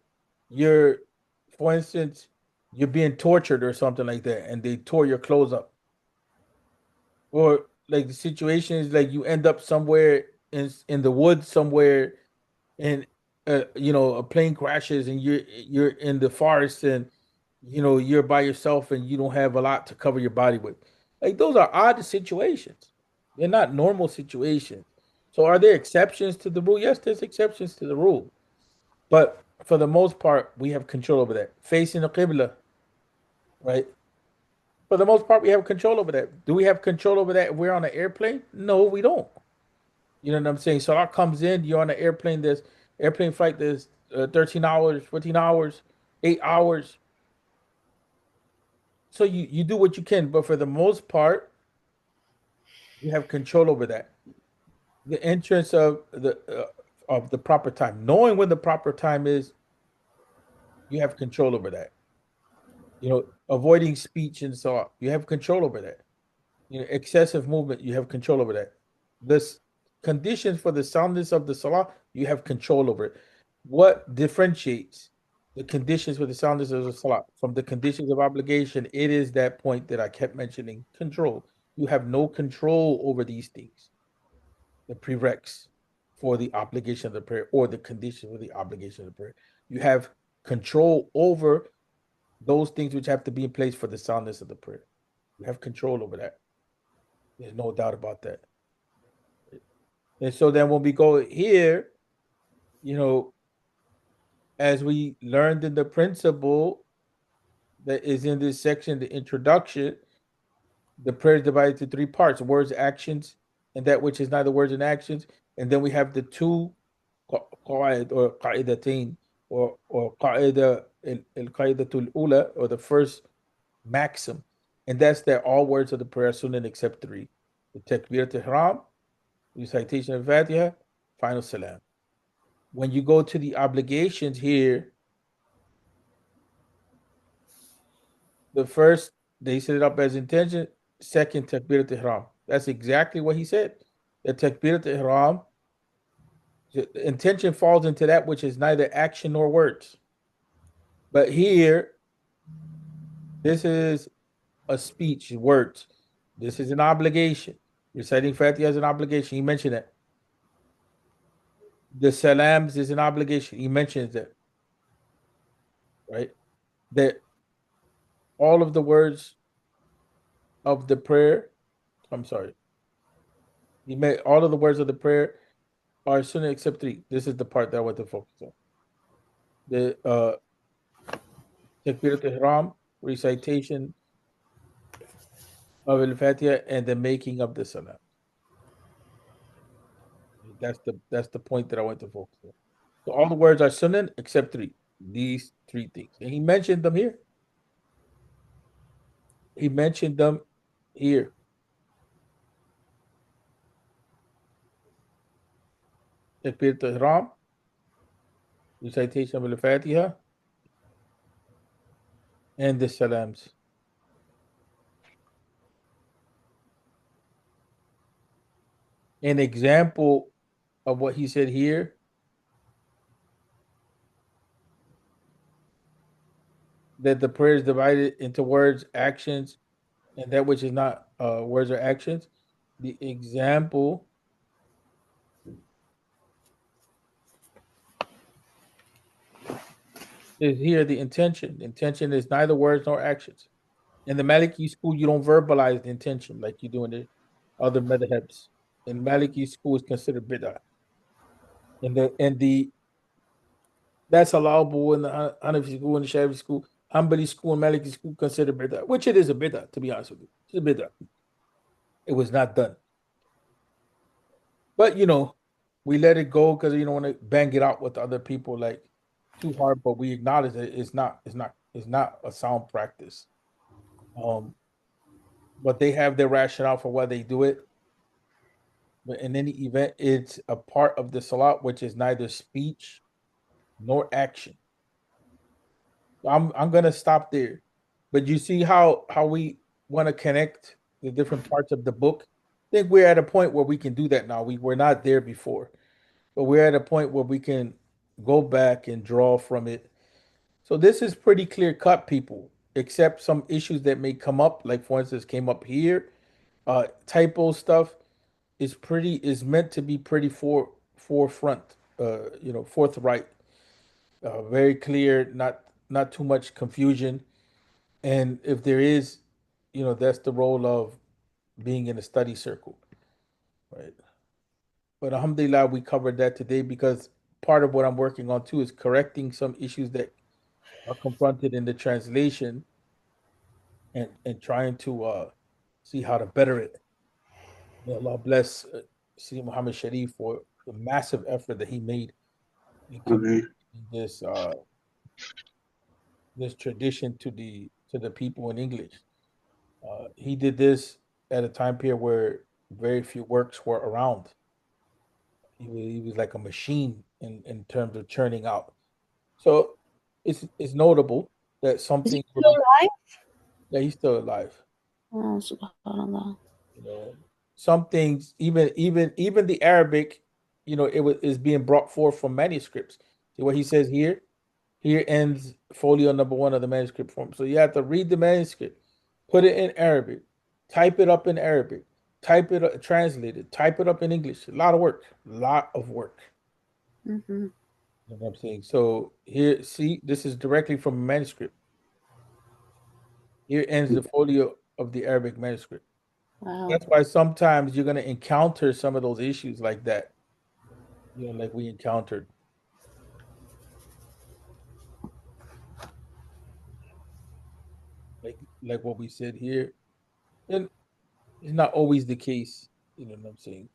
you're, for instance, you're being tortured or something like that, and they tore your clothes up. Or like the situation is like you end up somewhere in the woods somewhere, and a plane crashes, and you're in the forest, and you're by yourself, and you don't have a lot to cover your body with. Like those are odd situations. They're not normal situations. So are there exceptions to the rule? Yes, there's exceptions to the rule. But for the most part, we have control over that. Facing the qibla, right? For the most part, we have control over that. Do we have control over that if we're on an airplane? No, we don't. You know what I'm saying? So that comes in, you're on an airplane, there's airplane flight, there's 13 hours, 14 hours, 8 hours. So you do what you can, but for the most part, you have control over that. The entrance of the proper time, knowing when the proper time is, you have control over that. Avoiding speech and so on, you have control over that. Excessive movement, you have control over that. This conditions for the soundness of the salah, you have control over it. What differentiates the conditions for the soundness of the salah from the conditions of obligation? It is that point that I kept mentioning: control. You have no control over these things, the prereqs for the obligation of the prayer, or the condition for the obligation of the prayer. You have control over those things which have to be in place for the soundness of the prayer. You have control over that. There's no doubt about that. And so then when we go here, as we learned in the principle that is in this section, the introduction, the prayer is divided into 3 parts: words, actions, and that which is neither words and actions. And then we have the 2 qawaid or qa'idatain, or qaida al-Qaidatul Ula, or the first maxim, and that's that all words of the prayer are Sunnah except three: the Takbirat al-Ihram, recitation of Fatiha, final Salam. When you go to the obligations here, the first, they set it up as intention, second, Takbirat al-Ihram. That's exactly what he said. The Takbirat al-Ihram, the intention falls into that which is neither action nor words. But here, this is a speech, words. This is an obligation. Reciting Fatiha is an obligation. He mentioned that. The salams is an obligation. He mentions that, right? That all of the words of the prayer, I'm sorry, he made all of the words of the prayer are sunnah except three. This is the part that I want to focus on. The Takbirat ihram, recitation of al-Fatiha, and the making of the salam. That's the point that I want to focus on. So all the words are sunnah except three. These three things. And he mentioned them here. He mentioned them here. Takbirat ihram, recitation of al-Fatiha, and the salams. An example of what he said here, that the prayer is divided into words, actions, and that which is not words or actions. The example is here the intention. The intention is neither words nor actions. In the Maliki school, you don't verbalize the intention like you do in the other madhabs. In Maliki school, is considered bid'ah. And the that's allowable in the Hanafi school and the Shafi school. Hanbali school and Maliki school considered bid'ah, which it is a bid'ah, to be honest with you. It's a bid'ah. It was not done. But we let it go because you don't want to bang it out with other people like too hard. But we acknowledge that it's not a sound practice. But they have their rationale for why they do it. But in any event, it's a part of the salat which is neither speech nor action. I'm gonna stop there. But you see how we want to connect the different parts of the book. I think we're at a point where we can do that now. We were not there before, but we're at a point where we can go back and draw from it. So this is pretty clear cut, people, except some issues that may come up, like for instance, came up here. Typo stuff is meant to be pretty forefront, forthright, very clear, not too much confusion. And if there is, that's the role of being in a study circle, right? But alhamdulillah, we covered that today because part of what I'm working on too is correcting some issues that are confronted in the translation and trying to see how to better it. May Allah bless Sidi Muhammad Sharif for the massive effort that he made in communicating this tradition to the people in English. He did this at a time period where very few works were around. He was like a machine in terms of churning out. So it's notable that some Is he things will still be. alive? Yeah, he's still alive. Oh, subhanallah. You know, some things, even the Arabic, is being brought forth from manuscripts. See what he says here. Here ends folio number 1 of the manuscript form. So you have to read the manuscript, put it in Arabic, type it up in Arabic, type it up, translate it, type it up in English. A lot of work. A lot of work. Mm-hmm. You know what I'm saying? So here, see, this is directly from a manuscript. Here ends the folio of the Arabic manuscript. Wow. That's why sometimes you're going to encounter some of those issues like that, like we encountered. Like what we said here. And it's not always the case, you know what I'm saying?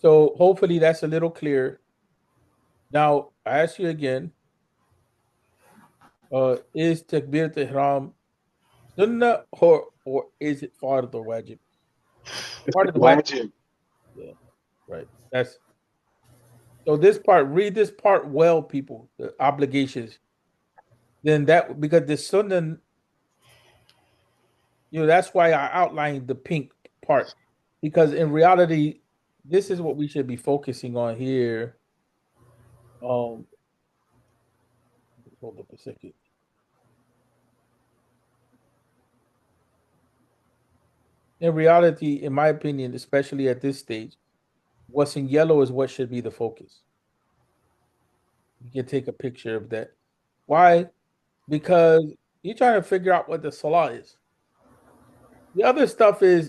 So hopefully that's a little clearer. Now I ask you again, is takbirat ihram sunnah or is it fard or wajib? Part of the wajib. Wajib. Yeah, right. That's so this part, read this part well, people. The obligations. Then that because the sunnah, that's why I outlined the pink part. Because in reality, this is what we should be focusing on here. Um hold up a second. In reality, in my opinion, especially at this stage, what's in yellow is what should be the focus. You can take a picture of that. Why? Because you're trying to figure out what the salah is. The other stuff is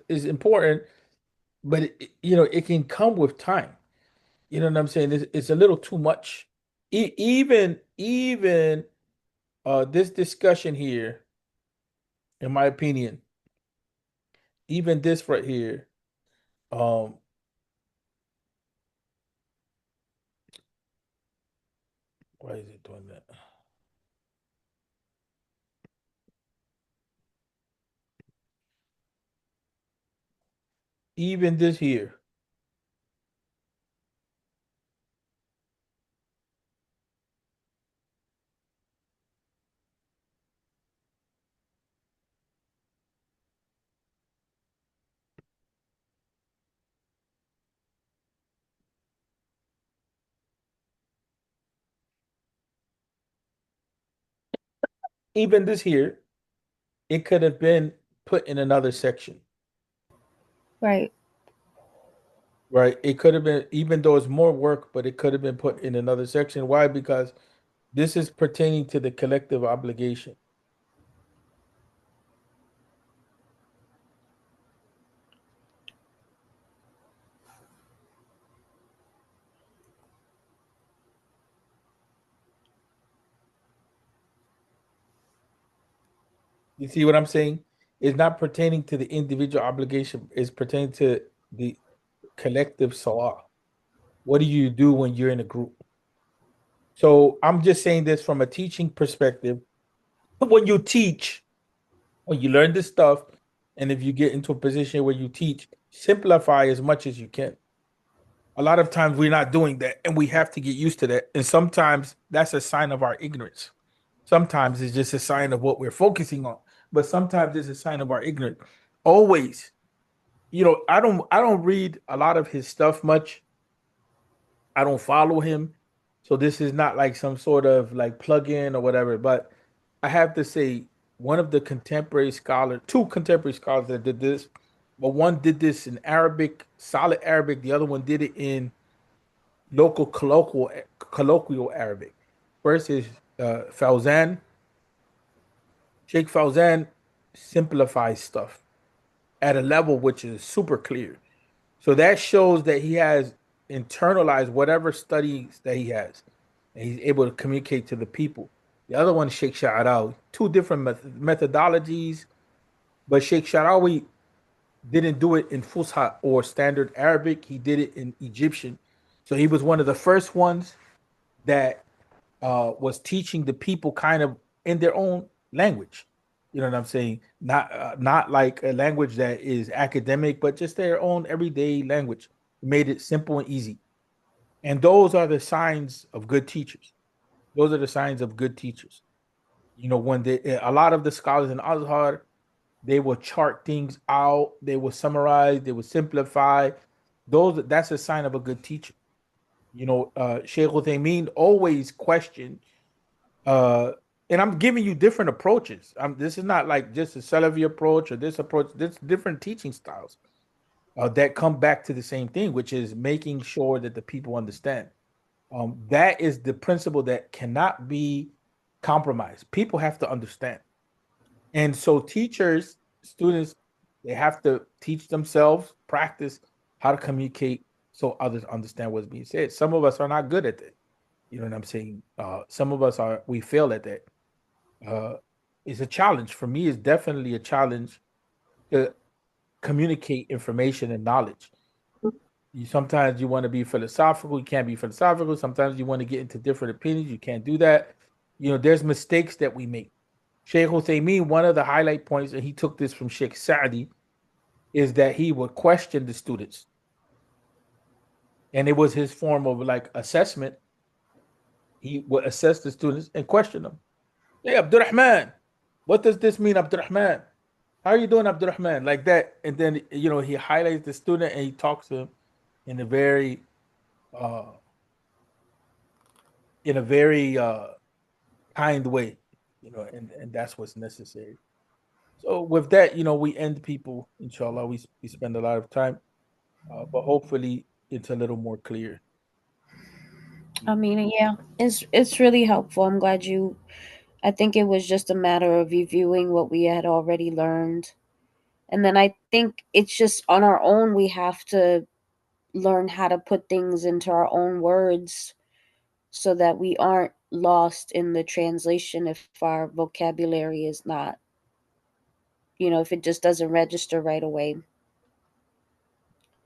important, but it can come with time. You know what I'm saying? It's a little too much. Even this discussion here, in my opinion, even this right here, um, why is it doing that? Even this here, even this here, it could have been put in another section, Right. right? It could have been, even though it's more work, but it could have been put in another section. Why? Because this is pertaining to the collective obligation. You see what I'm saying? It's not pertaining to the individual obligation, it's pertaining to the collective salah. What do you do when you're in a group? So I'm just saying this from a teaching perspective. When you teach, when you learn this stuff, and if you get into a position where you teach, simplify as much as you can. A lot of times we're not doing that, and we have to get used to that. And sometimes that's a sign of our ignorance. Sometimes it's just a sign of what we're focusing on, but sometimes it's a sign of our ignorance. Always, I don't read a lot of his stuff much. I don't follow him, so this is not like some sort of like plug-in or whatever. But I have to say, one of the contemporary scholars, two contemporary scholars that did this, but one did this in Arabic, solid Arabic. The other one did it in local colloquial Arabic. First is Fawzan. Sheikh Fawzan simplifies stuff at a level which is super clear. So that shows that he has internalized whatever studies that he has, and he's able to communicate to the people. The other one, Sheikh Sha'arawi, two different methodologies, but Sheikh Sha'arawi didn't do it in Fusha or standard Arabic. He did it in Egyptian. So he was one of the first ones that was teaching the people kind of in their own language. You know what I'm saying? Not like a language that is academic, but just their own everyday language. Made it simple and easy. And those are the signs of good teachers. Those are the signs of good teachers. When a lot of the scholars in Azhar, they will chart things out, they will summarize, they will simplify. That's a sign of a good teacher. Sheikh Uthaymeen always questioned, uh, and I'm giving you different approaches. This is not like just a Salafi approach or this approach. There's different teaching styles that come back to the same thing, which is making sure that the people understand. That is the principle that cannot be compromised. People have to understand. And so teachers, students, they have to teach themselves, practice how to communicate so others understand what's being said. Some of us are not good at that. You know what I'm saying? Some of us we fail at that. Uh, it's a challenge. For me, it's definitely a challenge to communicate information and knowledge. Sometimes you want to be philosophical, you can't be philosophical. Sometimes you want to get into different opinions, you can't do that. There's mistakes that we make. Sheikh Uthaymeen, one of the highlight points, and he took this from Sheikh Saadi, is that he would question the students. And it was his form of like assessment. He would assess the students and question them. Hey, Abdurrahman, what does this mean, Abdurrahman? How are you doing, Abdurrahman? Like that. And then, he highlights the student and he talks to him in a very, uh, kind way, and that's what's necessary. So with that, we end people, inshallah. We spend a lot of time, but hopefully it's a little more clear. I mean, yeah, it's really helpful. I'm glad you. I think it was just a matter of reviewing what we had already learned, and then I think it's just on our own. We have to learn how to put things into our own words so that we aren't lost in the translation if our vocabulary is not, if it just doesn't register right away.